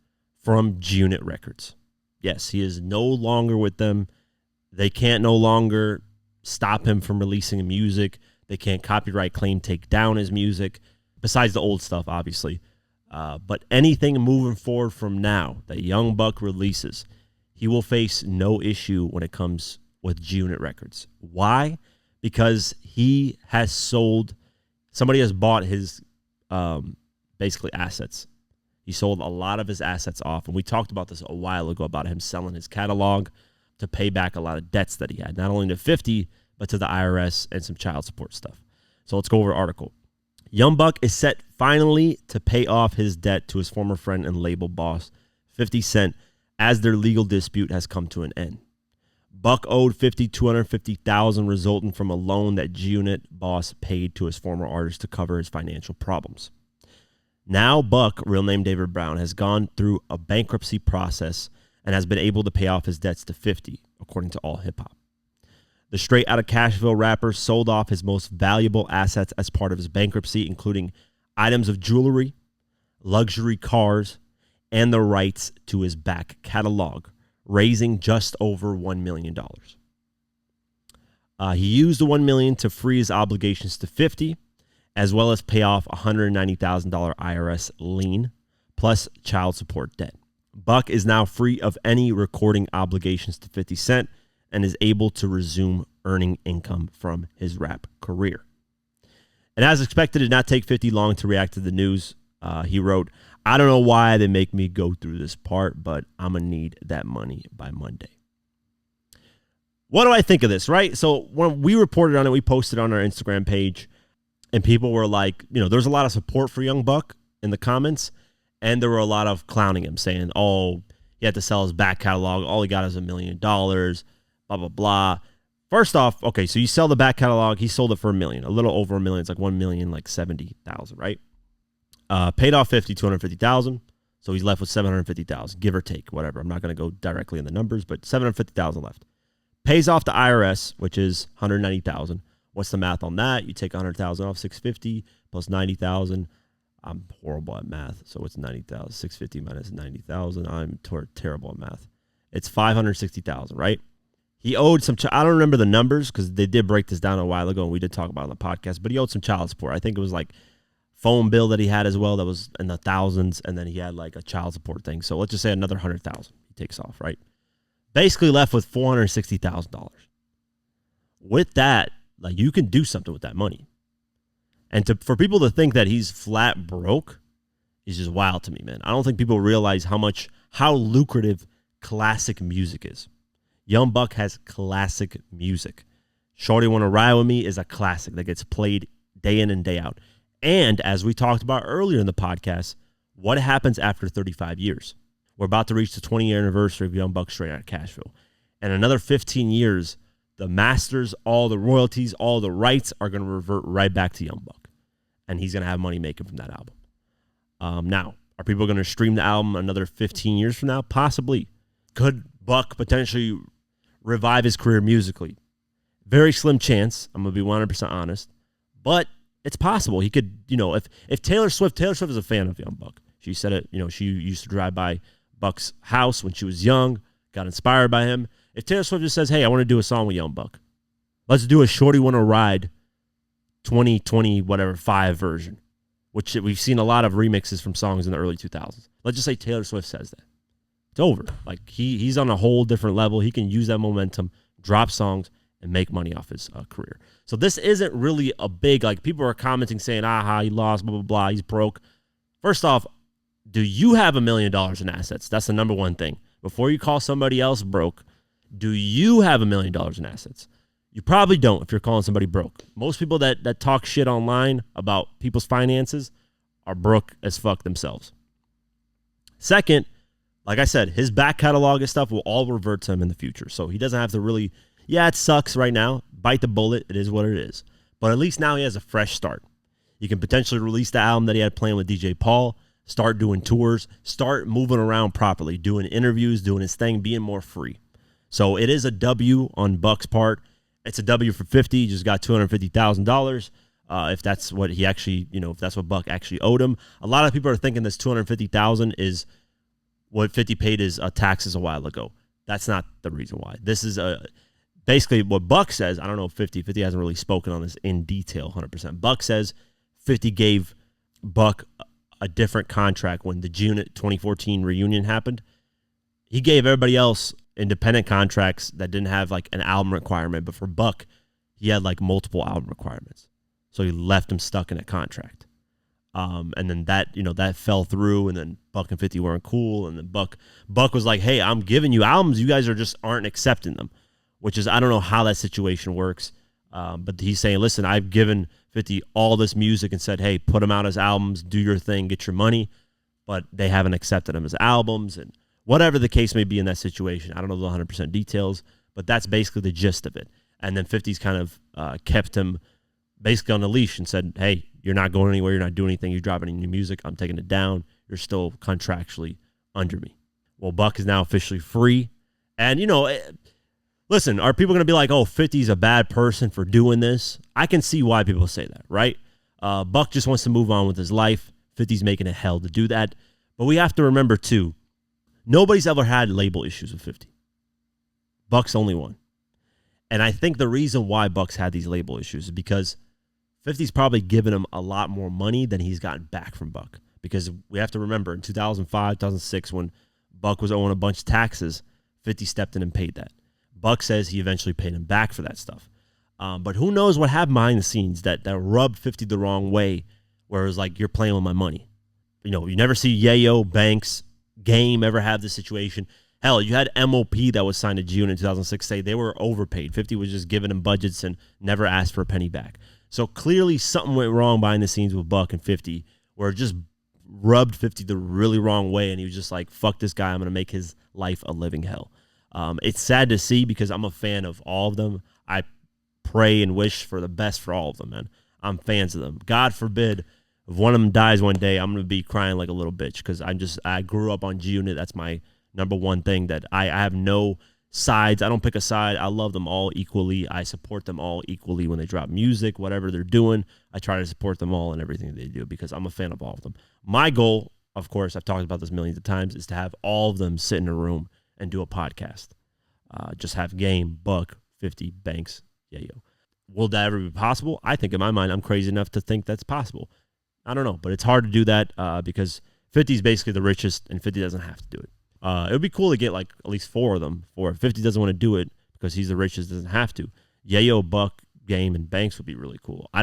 from G-Unit Records. Yes, he is no longer with them. They can't no longer stop him from releasing music. They can't copyright claim take down his music, besides the old stuff, obviously. But anything moving forward from now that Young Buck releases, he will face no issue when it comes with G-Unit Records. Why? Because he has somebody has bought his basically assets. He sold a lot of his assets off. And we talked about this a while ago about him selling his catalog to pay back a lot of debts that he had, not only to 50, but to the IRS and some child support stuff. So let's go over the article. Young Buck is set finally to pay off his debt to his former friend and label boss, 50 Cent, as their legal dispute has come to an end. Buck owed $250,000 resulting from a loan that G-Unit boss paid to his former artist to cover his financial problems. Now Buck, real name David Brown, has gone through a bankruptcy process and has been able to pay off his debts to 50, according to All Hip Hop. The straight out of Cashville rapper sold off his most valuable assets as part of his bankruptcy, including items of jewelry, luxury cars, and the rights to his back catalog, raising just over $1 million. He used the $1 million to free his obligations to 50, as well as pay off $190,000 IRS lien, plus child support debt. Buck is now free of any recording obligations to 50 Cent and is able to resume earning income from his rap career. And as expected, it did not take 50 long to react to the news. He wrote, "I don't know why they make me go through this part, but I'm going to need that money by Monday." What do I think of this, right? So when we reported on it, we posted on our Instagram page, and people were like, there's a lot of support for Young Buck in the comments, and there were a lot of clowning him, saying, oh, he had to sell his back catalog. All he got is $1 million, blah, blah, blah. First off, okay, so you sell the back catalog. He sold it for $1 million, a little over $1 million. It's like $1,070,000, right? Paid off $250,000. So he's left with $750,000, give or take, whatever. I'm not going to go directly in the numbers, but $750,000 left. Pays off the IRS, which is $190,000. What's the math on that? You take $100,000 off $650 plus $90,000. I'm horrible at math, so it's $90,000. $650 minus $90,000. I'm terrible at math. It's $560,000, right? He owed some. I don't remember the numbers because they did break this down a while ago, and we did talk about it on the podcast. But he owed some child support. I think it was like phone bill that he had as well that was in the thousands, and then he had like a child support thing. So let's just say another $100,000 he takes off, right? Basically left with $460,000. With that, like, you can do something with that money. And for people to think that he's flat broke is just wild to me, man. I don't think people realize how lucrative classic music is. Young Buck has classic music. Shorty Wanna Ride With Me is a classic that gets played day in and day out. And as we talked about earlier in the podcast, what happens after 35 years? We're about to reach the 20-year anniversary of Young Buck straight out of Cashville. And another 15 years, the masters, all the royalties, all the rights are going to revert right back to Young Buck. And he's going to have money making from that album. Now, are people going to stream the album another 15 years from now? Possibly. Could Buck potentially revive his career musically? Very slim chance. I'm going to be 100% honest. But it's possible. He could, if Taylor Swift is a fan of Young Buck. She said it, she used to drive by Buck's house when she was young, got inspired by him. If Taylor Swift just says, hey, I want to do a song with Young Buck, let's do a Shorty Wanna Ride 2020, whatever, 5 version, which we've seen a lot of remixes from songs in the early 2000s. Let's just say Taylor Swift says that. It's over. Like, he's on a whole different level. He can use that momentum, drop songs, and make money off his career. So this isn't really a big, like, people are commenting saying, he lost, blah, blah, blah, he's broke. First off, do you have $1 million in assets? That's the number one thing. Before you call somebody else broke, do you have $1 million in assets? You probably don't if you're calling somebody broke. Most people that talk shit online about people's finances are broke as fuck themselves. Second, like I said, his back catalog and stuff will all revert to him in the future. So he doesn't have to really, it sucks right now. Bite the bullet. It is what it is. But at least now he has a fresh start. He can potentially release the album that he had playing with DJ Paul, start doing tours, start moving around properly, doing interviews, doing his thing, being more free. So it is a W on Buck's part. It's a W for 50. He just got $250,000. If that's what he actually, if that's what Buck actually owed him. A lot of people are thinking this $250,000 is what 50 paid his taxes a while ago. That's not the reason why. This is basically what Buck says. I don't know if 50 hasn't really spoken on this in detail 100%. Buck says 50 gave Buck a different contract when the June 2014 reunion happened. He gave everybody else independent contracts that didn't have like an album requirement, but for Buck, he had like multiple album requirements. So he left him stuck in a contract. And then that fell through, and then Buck and 50 weren't cool, and then Buck was like, hey, I'm giving you albums, you guys aren't accepting them, which is, I don't know how that situation works. But he's saying, listen, I've given 50 all this music and said, hey, put them out as albums, do your thing, get your money, but they haven't accepted them as albums, and whatever the case may be in that situation. I don't know the 100% details, but that's basically the gist of it. And then 50's kind of kept him basically on the leash and said, hey, you're not going anywhere, you're not doing anything, you're dropping any new music, I'm taking it down, you're still contractually under me. Well, Buck is now officially free. And, listen, are people going to be like, oh, 50's a bad person for doing this? I can see why people say that, right? Buck just wants to move on with his life. 50's making it hell to do that. But we have to remember, too, nobody's ever had label issues with 50. Buck's only one. And I think the reason why Buck's had these label issues is because 50's probably given him a lot more money than he's gotten back from Buck. Because we have to remember, in 2005, 2006, when Buck was owing a bunch of taxes, 50 stepped in and paid that. Buck says he eventually paid him back for that stuff. But who knows what happened behind the scenes that rubbed 50 the wrong way, where it was like, you're playing with my money. You never see Yayo, Banks, Game ever have this situation. Hell, you had MOP that was signed to June in 2006 say they were overpaid. 50 was just giving them budgets and never asked for a penny back. So clearly something went wrong behind the scenes with Buck and 50, where it just rubbed 50 the really wrong way, and he was just like, fuck this guy, I'm going to make his life a living hell. It's sad to see because I'm a fan of all of them. I pray and wish for the best for all of them, man. I'm fans of them. God forbid if one of them dies one day, I'm going to be crying like a little bitch because I grew up on G-Unit. That's my number one thing, that I have no sides. I don't pick a side. I love them all equally. I support them all equally when they drop music, whatever they're doing. I try to support them all in everything they do because I'm a fan of all of them. My goal, of course, I've talked about this millions of times, is to have all of them sit in a room and do a podcast. Just have Game, Buck, 50, Banks, Yayo. Will that ever be possible? I think in my mind, I'm crazy enough to think that's possible. I don't know, but it's hard to do that because 50 is basically the richest and 50 doesn't have to do it. It would be cool to get like at least 4 of them. If 50 doesn't want to do it because he's the richest, doesn't have to. Yayo, Buck, Game, and Banks would be really cool. I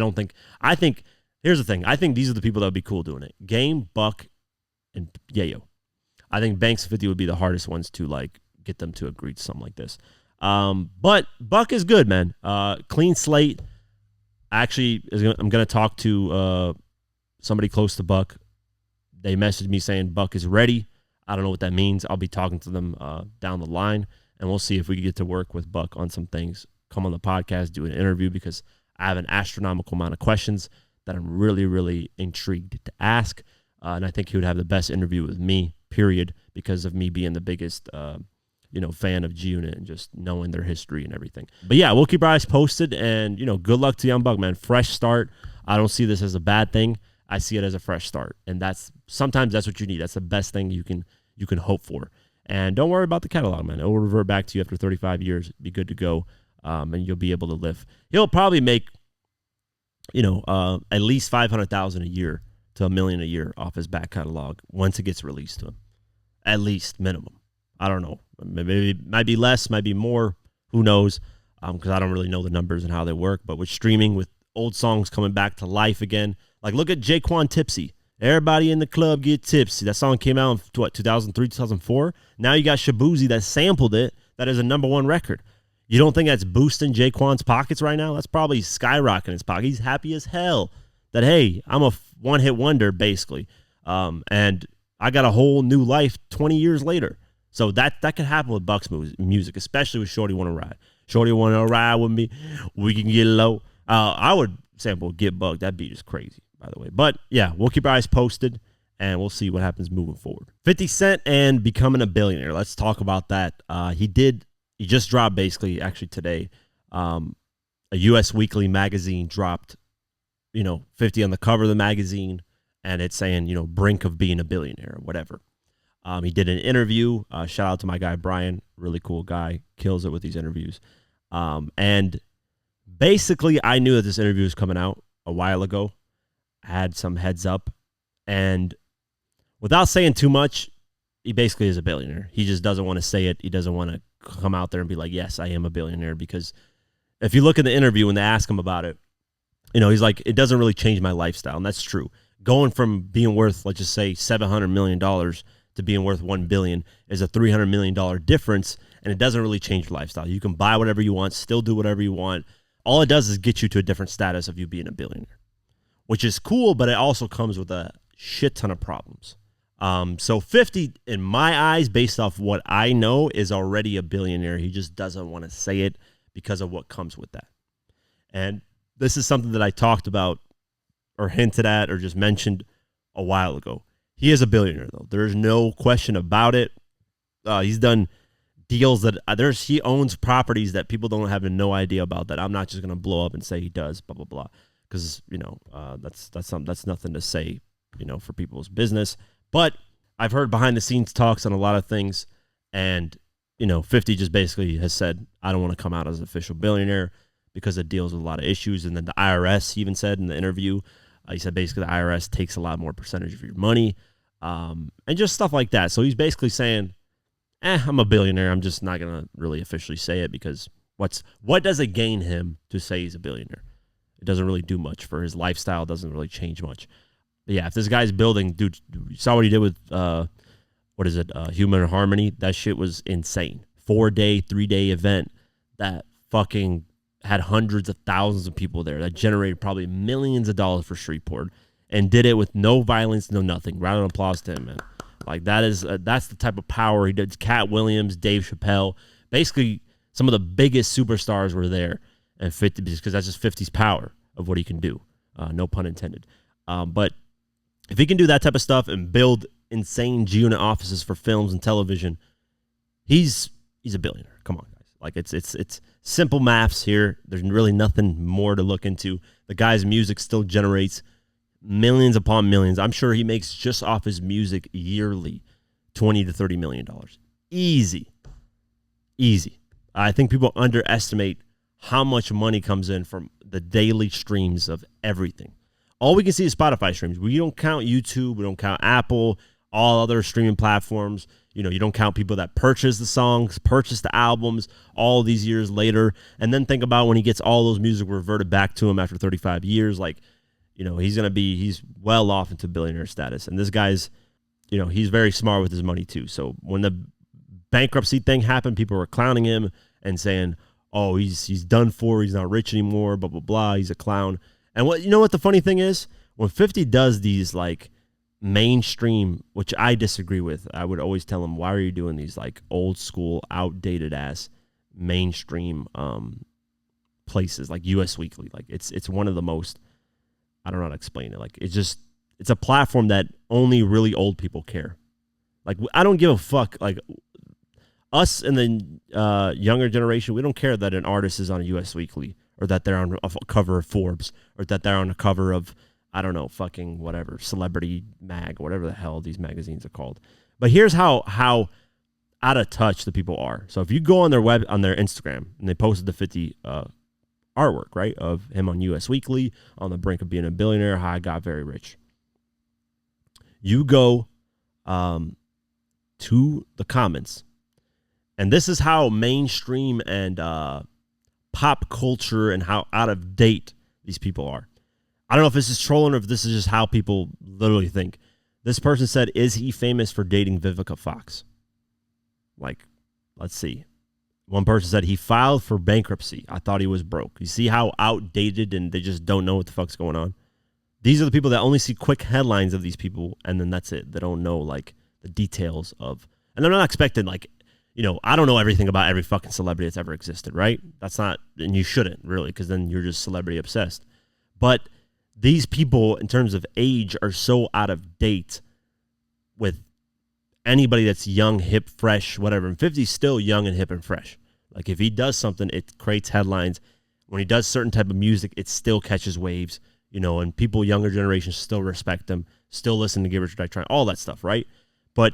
think here's the thing. I think these are the people that would be cool doing it. Game, Buck, and Yayo. I think Banks and 50 would be the hardest ones to like get them to agree to something like this. But Buck is good, man. Clean slate. Actually, I'm going to talk to somebody close to Buck. They messaged me saying Buck is ready. I don't know what that means. I'll be talking to them down the line, and we'll see if we can get to work with Buck on some things. Come on the podcast, do an interview, because I have an astronomical amount of questions that I'm really, really intrigued to ask. And I think he would have the best interview with me, period, because of me being the biggest fan of G-Unit and just knowing their history and everything. But yeah, we'll keep our eyes posted, and good luck to Young Buck, man. Fresh start. I don't see this as a bad thing. I see it as a fresh start, and sometimes that's what you need. That's the best thing you can hope for. And don't worry about the catalog, man. It will revert back to you after 35 years. Be good to go, and you'll be able to live. He'll probably make, at least $500,000 a year to $1 million a year off his back catalog once it gets released to him. At least minimum. I don't know. Maybe it might be less, might be more. Who knows? Because I don't really know the numbers and how they work. But with streaming, with old songs coming back to life again, like look at Jaquan Tipsy. Everybody in the club get tipsy. That song came out in 2003, 2004. Now you got Shabuzi that sampled it. That is a #1 record. You don't think that's boosting Jaquan's pockets right now? That's probably skyrocketing his pocket. He's happy as hell that, hey, I'm a one-hit wonder, basically. And I got a whole new life 20 years later. So that could happen with Buck's music, especially with Shorty Wanna Ride. Shorty Wanna Ride with me. We can get low. I would sample Get Buck. That beat is crazy, by the way. But yeah, we'll keep our eyes posted, and we'll see what happens moving forward. 50 Cent and becoming a billionaire. Let's talk about that. He just dropped, basically, actually today, a U.S. Weekly magazine dropped, 50 on the cover of the magazine, and it's saying, brink of being a billionaire or whatever. He did an interview. Shout out to my guy, Brian. Really cool guy. Kills it with these interviews. And basically, I knew that this interview was coming out a while ago. I had some heads up. And without saying too much, he basically is a billionaire. He just doesn't want to say it. He doesn't want to come out there and be like, yes, I am a billionaire. Because if you look at the interview when they ask him about it, he's like, it doesn't really change my lifestyle. And that's true. Going from being worth, let's just say, $700 million to being worth $1 billion is a $300 million difference, and it doesn't really change your lifestyle. You can buy whatever you want, still do whatever you want. All it does is get you to a different status of you being a billionaire, which is cool, but it also comes with a shit ton of problems. So 50, in my eyes, based off what I know, is already a billionaire. He just doesn't want to say it because of what comes with that. And this is something that I talked about or hinted at or just mentioned a while ago. He is a billionaire, though. There's no question about it. He's done deals that he owns properties that people don't have no idea about, that I'm not just going to blow up and say he does, blah, blah, blah. Because, that's nothing to say, for people's business. But I've heard behind the scenes talks on a lot of things, and 50 just basically has said, I don't want to come out as an official billionaire because it deals with a lot of issues. And then the IRS, he even said in the interview, he said basically the IRS takes a lot more percentage of your money, and just stuff like that. So he's basically saying, I'm a billionaire. I'm just not going to really officially say it because what does it gain him to say he's a billionaire? It doesn't really do much for his lifestyle. Doesn't really change much. But yeah, if this guy's building, dude, you saw what he did with, Human Harmony? That shit was insane. 4-day, 3-day event that fucking had hundreds of thousands of people there that generated probably millions of dollars for Shreveport and did it with no violence, no nothing. Round of applause to him, man. Like that's the type of power he did. Cat Williams, Dave Chappelle, basically some of the biggest superstars were there, and 50 because that's just 50's power of what he can do. No pun intended. But if he can do that type of stuff and build insane G-Unit offices for films and television, he's a billionaire. Come on, guys. Like it's simple maths here. There's really nothing more to look into. The guy's music still generates millions upon millions. I'm sure he makes just off his music yearly $20 to $30 million. Easy. I think people underestimate how much money comes in from the daily streams of everything. All we can see is Spotify streams. We don't count YouTube. We don't count Apple, all other streaming platforms. You don't count people that purchase the songs, purchase the albums all these years later. And then think about when he gets all those music reverted back to him after 35 years. Like, he's well off into billionaire status. And this guy's, he's very smart with his money too. So when the bankruptcy thing happened, people were clowning him and saying, oh, he's done for. He's not rich anymore, blah, blah, blah. He's a clown. And what the funny thing is, when 50 does these like mainstream, which I disagree with, I would always tell him, why are you doing these like old school, outdated ass mainstream places like US Weekly? Like it's one of the most, I don't know how to explain it. Like it's a platform that only really old people care. Like I don't give a fuck. Like us in the younger generation, we don't care that an artist is on a US Weekly, or that they're on a cover of Forbes, or that they're on a cover of, I don't know, fucking whatever, Celebrity Mag, whatever the hell these magazines are called. But here's how out of touch the people are. So if you go on their Instagram, and they posted the 50 artwork, right, of him on US Weekly, on the brink of being a billionaire, how I got very rich. You go to the comments, and this is how mainstream and pop culture and how out of date these people are. I don't know if this is trolling or if this is just how people literally think. This person said, is he famous for dating Vivica Fox? Like, let's see. One person said he filed for bankruptcy. I thought he was broke. You see how outdated and they just don't know what the fuck's going on? These are the people that only see quick headlines of these people, and then that's it. They don't know like the details of, and I'm not expecting like, I don't know everything about every fucking celebrity that's ever existed, right? That's not, and you shouldn't really, because then you're just celebrity obsessed. But these people, in terms of age, are so out of date with anybody that's young, hip, fresh, whatever. And 50's still young and hip and fresh. Like if he does something, it creates headlines. When he does certain type of music, it still catches waves, and people, younger generations still respect him, still listen to Give Rich or Die Trying, all that stuff, right? But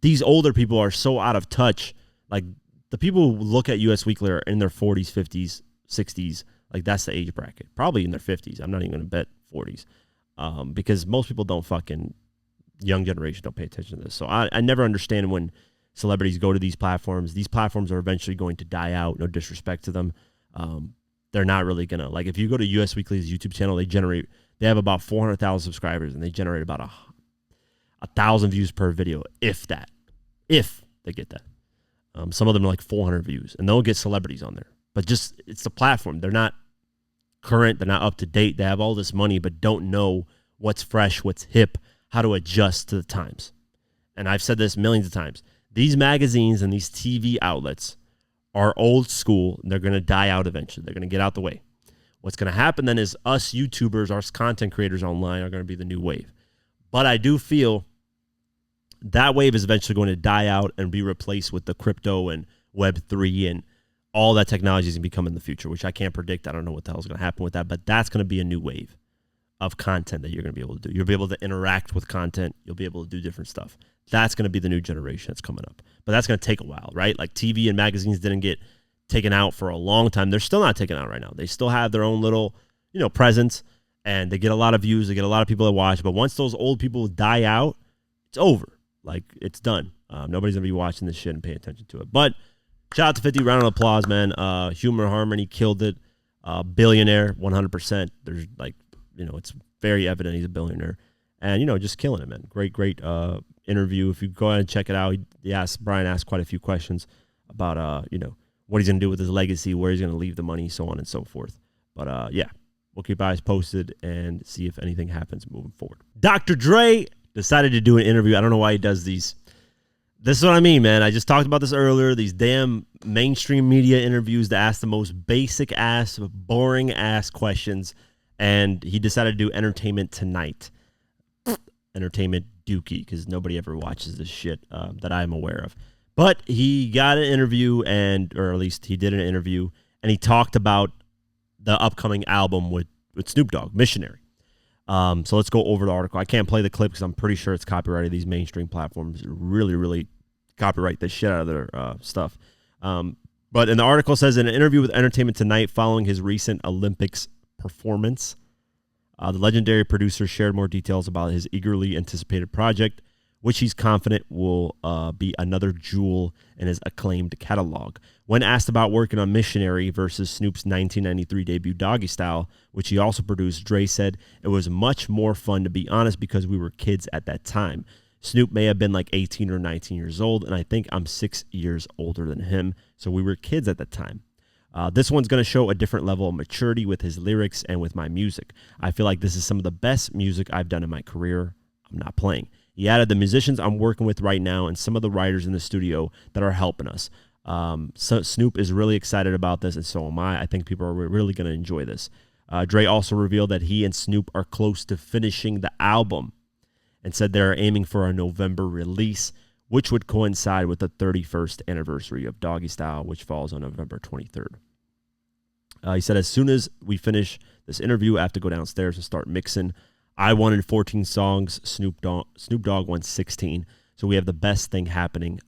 these older people are so out of touch. Like the people who look at US Weekly are in their 40s, 50s, 60s. Like that's the age bracket. Probably in their 50s. I'm not even going to bet 40s. Because most people don't fucking, young generation don't pay attention to this. So I never understand when celebrities go to these platforms. These platforms are eventually going to die out. No disrespect to them. They're not really going to, like if you go to US Weekly's YouTube channel, they They have about 400,000 subscribers, and they generate about 1,000 views per video, if that. If they get that. Some of them are like 400 views, and they'll get celebrities on there. But just, it's the platform. They're not current. They're not up to date. They have all this money, but don't know what's fresh, what's hip, how to adjust to the times. And I've said this millions of times. These magazines and these TV outlets are old school, and they're going to die out eventually. They're going to get out the way. What's going to happen then is us YouTubers, us content creators online are going to be the new wave. But I do feel that wave is eventually going to die out and be replaced with the crypto and Web3 and all that technology is going to become in the future, which I can't predict. I don't know what the hell is going to happen with that, but that's going to be a new wave of content that you're going to be able to do. You'll be able to interact with content. You'll be able to do different stuff. That's going to be the new generation that's coming up. But that's going to take a while, right? Like TV and magazines didn't get taken out for a long time. They're still not taken out right now. They still have their own little, presence, and they get a lot of views. They get a lot of people that watch. But once those old people die out, it's over. Like, it's done. Nobody's going to be watching this shit and paying attention to it. But shout out to 50. Round of applause, man. Humor Harmony killed it. Billionaire, 100%. There's it's very evident he's a billionaire. And, just killing it, man. Great interview. If you go ahead and check it out, Brian asked quite a few questions about, what he's going to do with his legacy, where he's going to leave the money, so on and so forth. But, we'll keep eyes posted and see if anything happens moving forward. Dr. Dre decided to do an interview. I don't know why he does these. This is what I mean, man. I just talked about this earlier. These damn mainstream media interviews that ask the most basic-ass, boring-ass questions. And he decided to do Entertainment Tonight. Entertainment Dookie, because nobody ever watches this shit that I'm aware of. But he got an interview, or at least he did an interview, and he talked about the upcoming album with Snoop Dogg, Missionary. So let's go over the article. I can't play the clip because I'm pretty sure it's copyrighted. These mainstream platforms really, really copyright the shit out of their stuff. But in the article says, in an interview with Entertainment Tonight following his recent Olympics performance, the legendary producer shared more details about his eagerly anticipated project, which he's confident will be another jewel in his acclaimed catalog. When asked about working on Missionary versus Snoop's 1993 debut Doggy Style, which he also produced, Dre said, "It was much more fun, to be honest, because we were kids at that time. Snoop may have been like 18 or 19 years old, and I think I'm 6 years older than him, so we were kids at that time. This one's going to show a different level of maturity with his lyrics and with my music. I feel like this is some of the best music I've done in my career. I'm not playing." He added, "The musicians I'm working with right now and some of the writers in the studio that are helping us. So Snoop is really excited about this, and so am I. I think people are really going to enjoy this." Dre also revealed that he and Snoop are close to finishing the album and said they're aiming for a November release, which would coincide with the 31st anniversary of Doggy Style, which falls on November 23rd. He said, "As soon as we finish this interview, I have to go downstairs and start mixing. I wanted 14 songs. Snoop Dogg wants 16. So we have the best thing happening.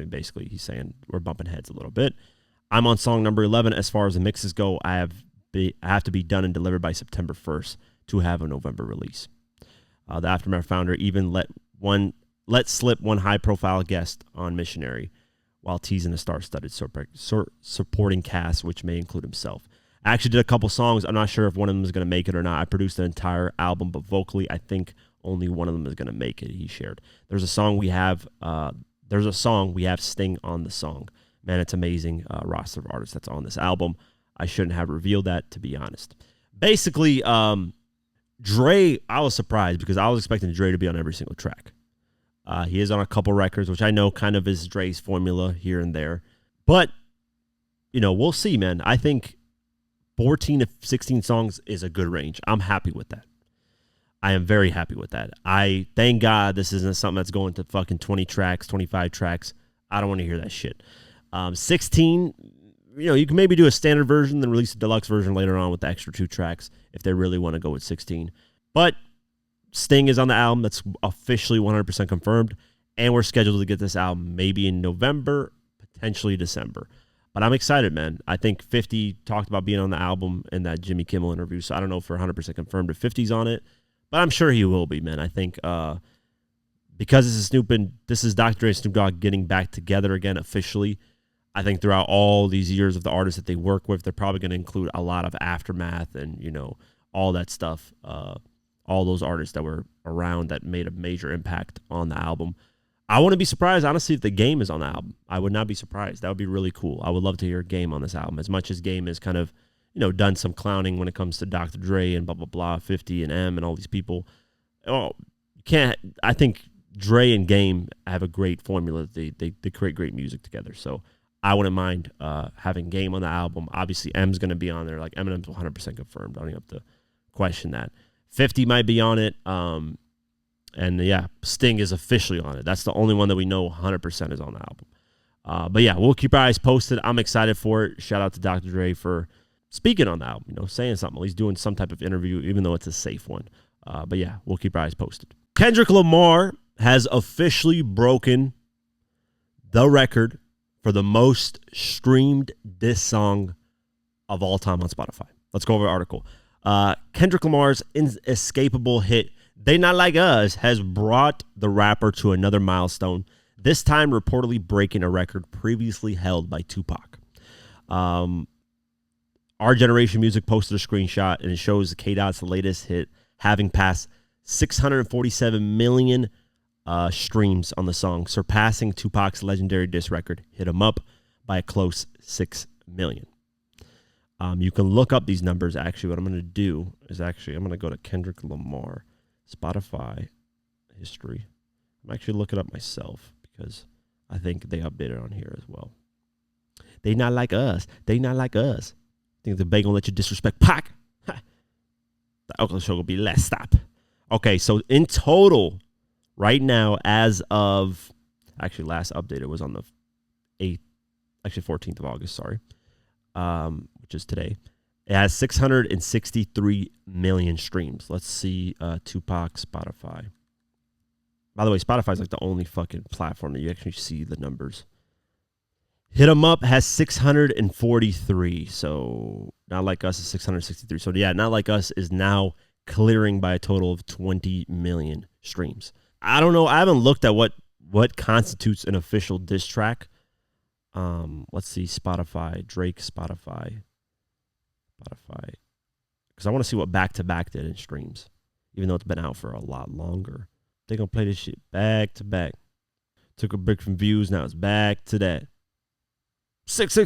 Basically, he's saying we're bumping heads a little bit. I'm on song number 11. As far as the mixes go, I have to be done and delivered by September 1st to have a November release." The Aftermath founder even let slip one high-profile guest on Missionary while teasing a star-studded supporting cast, which may include himself. I actually did a couple songs. I'm not sure if one of them is going to make it or not. I produced the entire album, but vocally, I think only one of them is going to make it, he shared. There's a song we have Sting on the song. Man, it's amazing roster of artists that's on this album. I shouldn't have revealed that, to be honest. Basically, Dre, I was surprised because I was expecting Dre to be on every single track. He is on a couple records, which I know kind of is Dre's formula here and there. But, we'll see, man. I think 14 to 16 songs is a good range. I'm happy with that. I am very happy with that. I thank God this isn't something that's going to fucking 20 tracks, 25 tracks. I don't want to hear that shit. 16, you can maybe do a standard version, then release a deluxe version later on with the extra 2 tracks if they really want to go with 16. But Sting is on the album. That's officially 100% confirmed. And we're scheduled to get this album maybe in November, potentially December. But I'm excited, man. I think 50 talked about being on the album in that Jimmy Kimmel interview, so I don't know if we're 100% confirmed if 50's on it, but I'm sure he will be, man. I think because this is Dr. Dre and Snoop Dogg getting back together again officially, I think throughout all these years of the artists that they work with, they're probably going to include a lot of Aftermath and, all that stuff. All those artists that were around that made a major impact on the album. I wouldn't be surprised, honestly, if the Game is on the album. I would not be surprised. That would be really cool. I would love to hear Game on this album. As much as Game is kind of, done some clowning when it comes to Dr. Dre and blah, blah, blah, 50 and M and all these people. Oh, you can't. I think Dre and Game have a great formula. They create great music together. So I wouldn't mind having Game on the album. Obviously, M's going to be on there. Like, Eminem's 100% confirmed. I don't even have to question that. 50 might be on it. And yeah, Sting is officially on it. That's the only one that we know 100% is on the album. But yeah, we'll keep our eyes posted. I'm excited for it. Shout out to Dr. Dre for speaking on the album, saying something. At least doing some type of interview, even though it's a safe one. But yeah, we'll keep our eyes posted. Kendrick Lamar has officially broken the record for the most streamed diss song of all time on Spotify. Let's go over the article. Kendrick Lamar's inescapable hit, They Not Like Us, has brought the rapper to another milestone, this time reportedly breaking a record previously held by Tupac. Our Generation Music posted a screenshot, and it shows K-Dot's latest hit having passed 647 million streams on the song, surpassing Tupac's legendary diss record, Hit 'Em Up, by a close 6 million. You can look up these numbers. Actually, what I'm going to do is I'm going to go to Kendrick Lamar Spotify history. I'm actually looking it up myself because I think they updated on here as well. They not like us. They not like us. Think the bag gonna let you disrespect Pac? The Oakland show will be last stop. Okay, so in total, right now, as of last updated was on the 14th of August. Sorry, which is today. It has 663 million streams. Let's see Tupac Spotify. By the way, Spotify is like the only fucking platform that you actually see the numbers. Hit 'Em Up has 643. So Not Like Us is 663. So yeah, Not Like Us is now clearing by a total of 20 million streams. I don't know. I haven't looked at what constitutes an official diss track. Let's see Spotify, Drake Spotify. Because I want to see what Back to Back did in streams, even though it's been out for a lot longer. They're going to play this shit back to back. Took a break from views. Now it's back to that. 6.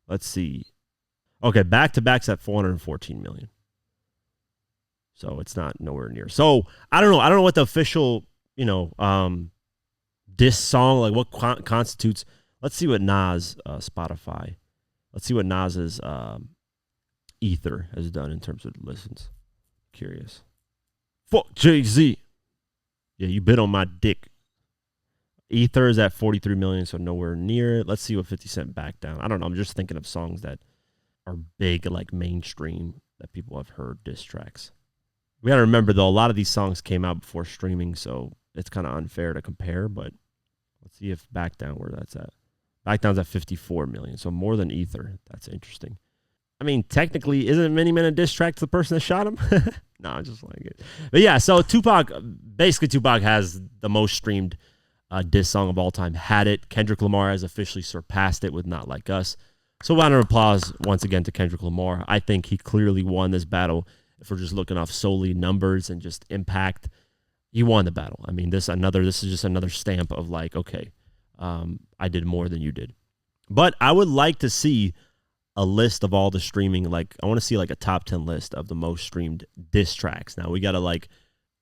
Let's see. Okay, Back to Back's at 414 million. So it's not nowhere near. So I don't know. I don't know what the official, diss song, like what constitutes. Let's see what Nas Spotify. Let's see what Nas's Ether has done in terms of listens. Curious. Fuck Jay-Z. Yeah, you bit on my dick. Ether is at 43 million, so nowhere near it. Let's see what 50 Cent back down. I don't know. I'm just thinking of songs that are big, like mainstream, that people have heard, diss tracks. We got to remember, though, a lot of these songs came out before streaming, so it's kind of unfair to compare, but let's see if back down where that's at. Back down's at 54 million, so more than Ether. That's interesting. I mean, technically, isn't Many Men a diss track to the person that shot him? No, I just like it. But yeah, so Tupac has the most streamed diss song of all time. Had It. Kendrick Lamar has officially surpassed it with Not Like Us. So round of applause once again to Kendrick Lamar. I think he clearly won this battle. If we're just looking off solely numbers and just impact, he won the battle. I mean, this is just another stamp of like, okay, I did more than you did. But I would like to see a list of all the streaming. Like, I want to see like a top 10 list of the most streamed diss tracks. Now we got to like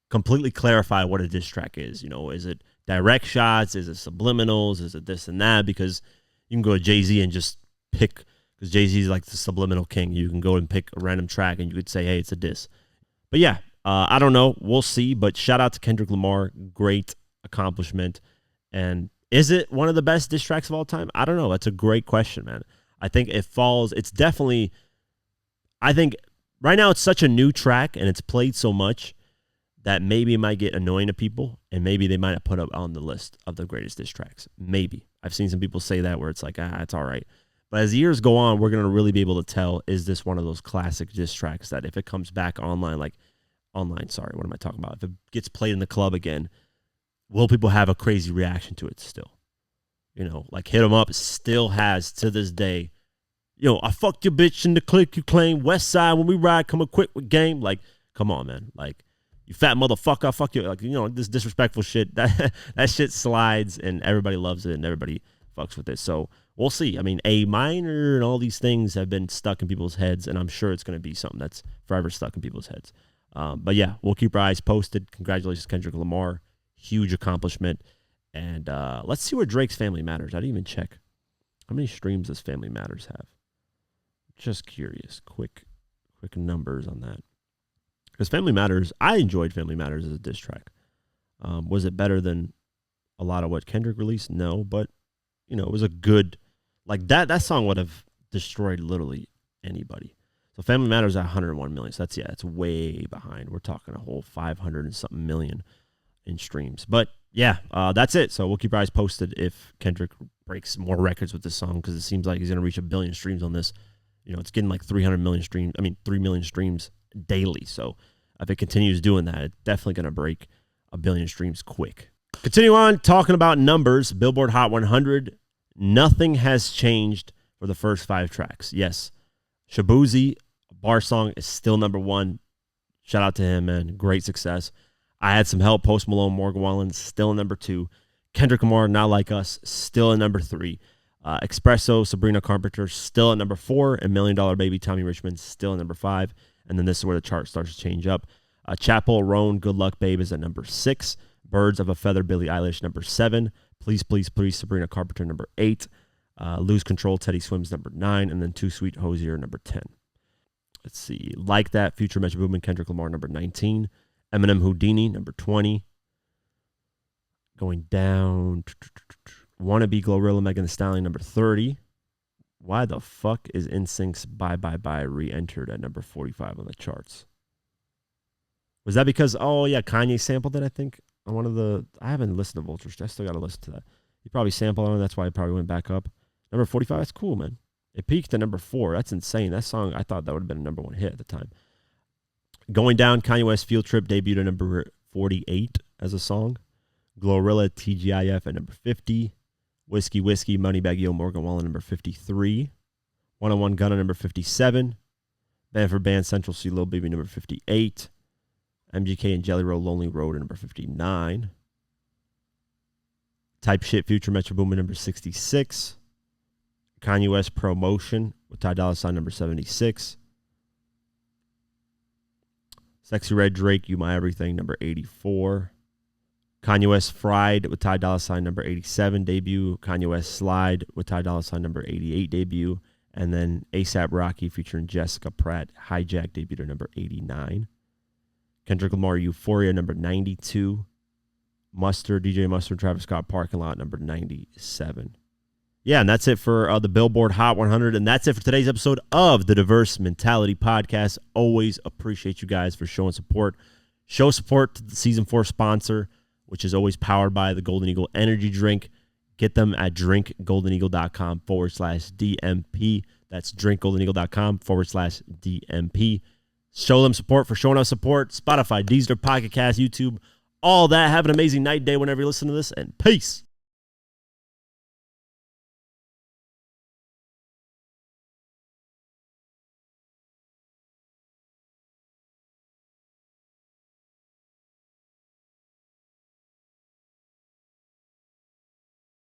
completely clarify what a diss track is. Is it direct shots? Is it subliminals? Is it this and that? Because you can go to Jay-Z and just pick, because Jay-Z is like the subliminal king. You can go and pick a random track and you could say, hey, it's a diss. But yeah, I don't know. We'll see. But shout out to Kendrick Lamar. Great accomplishment. And is it one of the best diss tracks of all time? I don't know. That's a great question, man. I think it's definitely, I think right now it's such a new track and it's played so much that maybe it might get annoying to people and maybe they might not put up on the list of the greatest diss tracks. Maybe. I've seen some people say that where it's like, it's all right. But as years go on, we're going to really be able to tell, is this one of those classic diss tracks that if it comes back what am I talking about? If it gets played in the club again, will people have a crazy reaction to it still? like Hit 'Em Up still has to this day. I fucked your bitch in the clique you claim. West Side when we ride, come equipped with game. Like, come on, man. Like, you fat motherfucker, I fuck you. Like, this disrespectful shit. That shit slides and everybody loves it and everybody fucks with it. So we'll see. I mean, A minor and all these things have been stuck in people's heads, and I'm sure it's going to be something that's forever stuck in people's heads. But yeah, we'll keep our eyes posted. Congratulations, Kendrick Lamar. Huge accomplishment. And let's see where Drake's Family Matters. I didn't even check. How many streams does Family Matters have? Just curious. Quick numbers on that. Because Family Matters, I enjoyed Family Matters as a diss track. Was it better than a lot of what Kendrick released? No, but it was a good, like that song would have destroyed literally anybody. So Family Matters at 101 million. So that's way behind. We're talking a whole 500 and something million in streams. But yeah, that's it. So we'll keep our eyes posted if Kendrick breaks more records with this song, because it seems like he's going to reach 1 billion streams on this. It's getting like 300 million streams. 3 million streams daily. So if it continues doing that, it's definitely going to break 1 billion streams quick. Continue on talking about numbers. Billboard Hot 100. Nothing has changed for the first 5 tracks. Yes, Shabuzi, Bar Song, is still number 1. Shout out to him, man. Great success. I Had Some Help, Post Malone, Morgan Wallen, still in number 2. Kendrick Lamar, Not Like Us, still in number 3. Espresso, Sabrina Carpenter, still at number 4. And $1 Million Baby, Tommy Richmond, still at number 5. And then this is where the chart starts to change up. Chapel Roan, Good Luck Babe is at number 6. Birds of a Feather, Billie Eilish, number 7. Please, Please, Please, Sabrina Carpenter, number 8. Lose Control, Teddy Swims, number 9. And then Too Sweet, Hosier, number 10. Let's see. Like That, Future, Metro Boomin, Kendrick Lamar, number 19. Eminem, Houdini, number 20. Going down. Wannabe, Glorilla, Megan Thee Stallion, number 30. Why the fuck is NSYNC's Bye Bye Bye re-entered at number 45 on the charts? Was that because, Kanye sampled it, I think, on one of the... I haven't listened to Vulture. I still got to listen to that. He probably sampled on it. That's why it probably went back up. Number 45, that's cool, man. It peaked at number 4. That's insane. That song, I thought that would have been a number 1 hit at the time. Going down, Kanye West Field Trip debuted at number 48 as a song. Glorilla, TGIF at number 50. Whiskey, Moneybagg Yo, Morgan Wallen, number 53. 101 Gunna, number 57. Bamford Band, Central C, Lil Baby, number 58. MGK and Jelly Roll, Lonely Road, at number 59. Type Shit, Future, Metro Boomin, number 66. Kanye West, Promotion, with Ty Dolla $ign, number 76. Sexy Red, Drake, You My Everything, number 84. Kanye West, Fried, with Ty Dolla $ign, number 87 debut. Kanye West, Slide, with Ty Dolla $ign, number 88 debut. And then ASAP Rocky featuring Jessica Pratt, Hijack, debuted at number 89. Kendrick Lamar, Euphoria, number 92. Mustard, DJ Mustard, Travis Scott, Parking Lot, number 97. Yeah, and that's it for the Billboard Hot 100. And that's it for today's episode of the Diverse Mentality Podcast. Always appreciate you guys for showing support. Show support to the Season 4 sponsor, which is always powered by the Golden Eagle Energy Drink. Get them at drinkgoldeneagle.com/DMP. That's drinkgoldeneagle.com/DMP. Show them support for showing us support. Spotify, Deezer, Pocket Cast, YouTube, all that. Have an amazing night, day whenever you listen to this, and peace.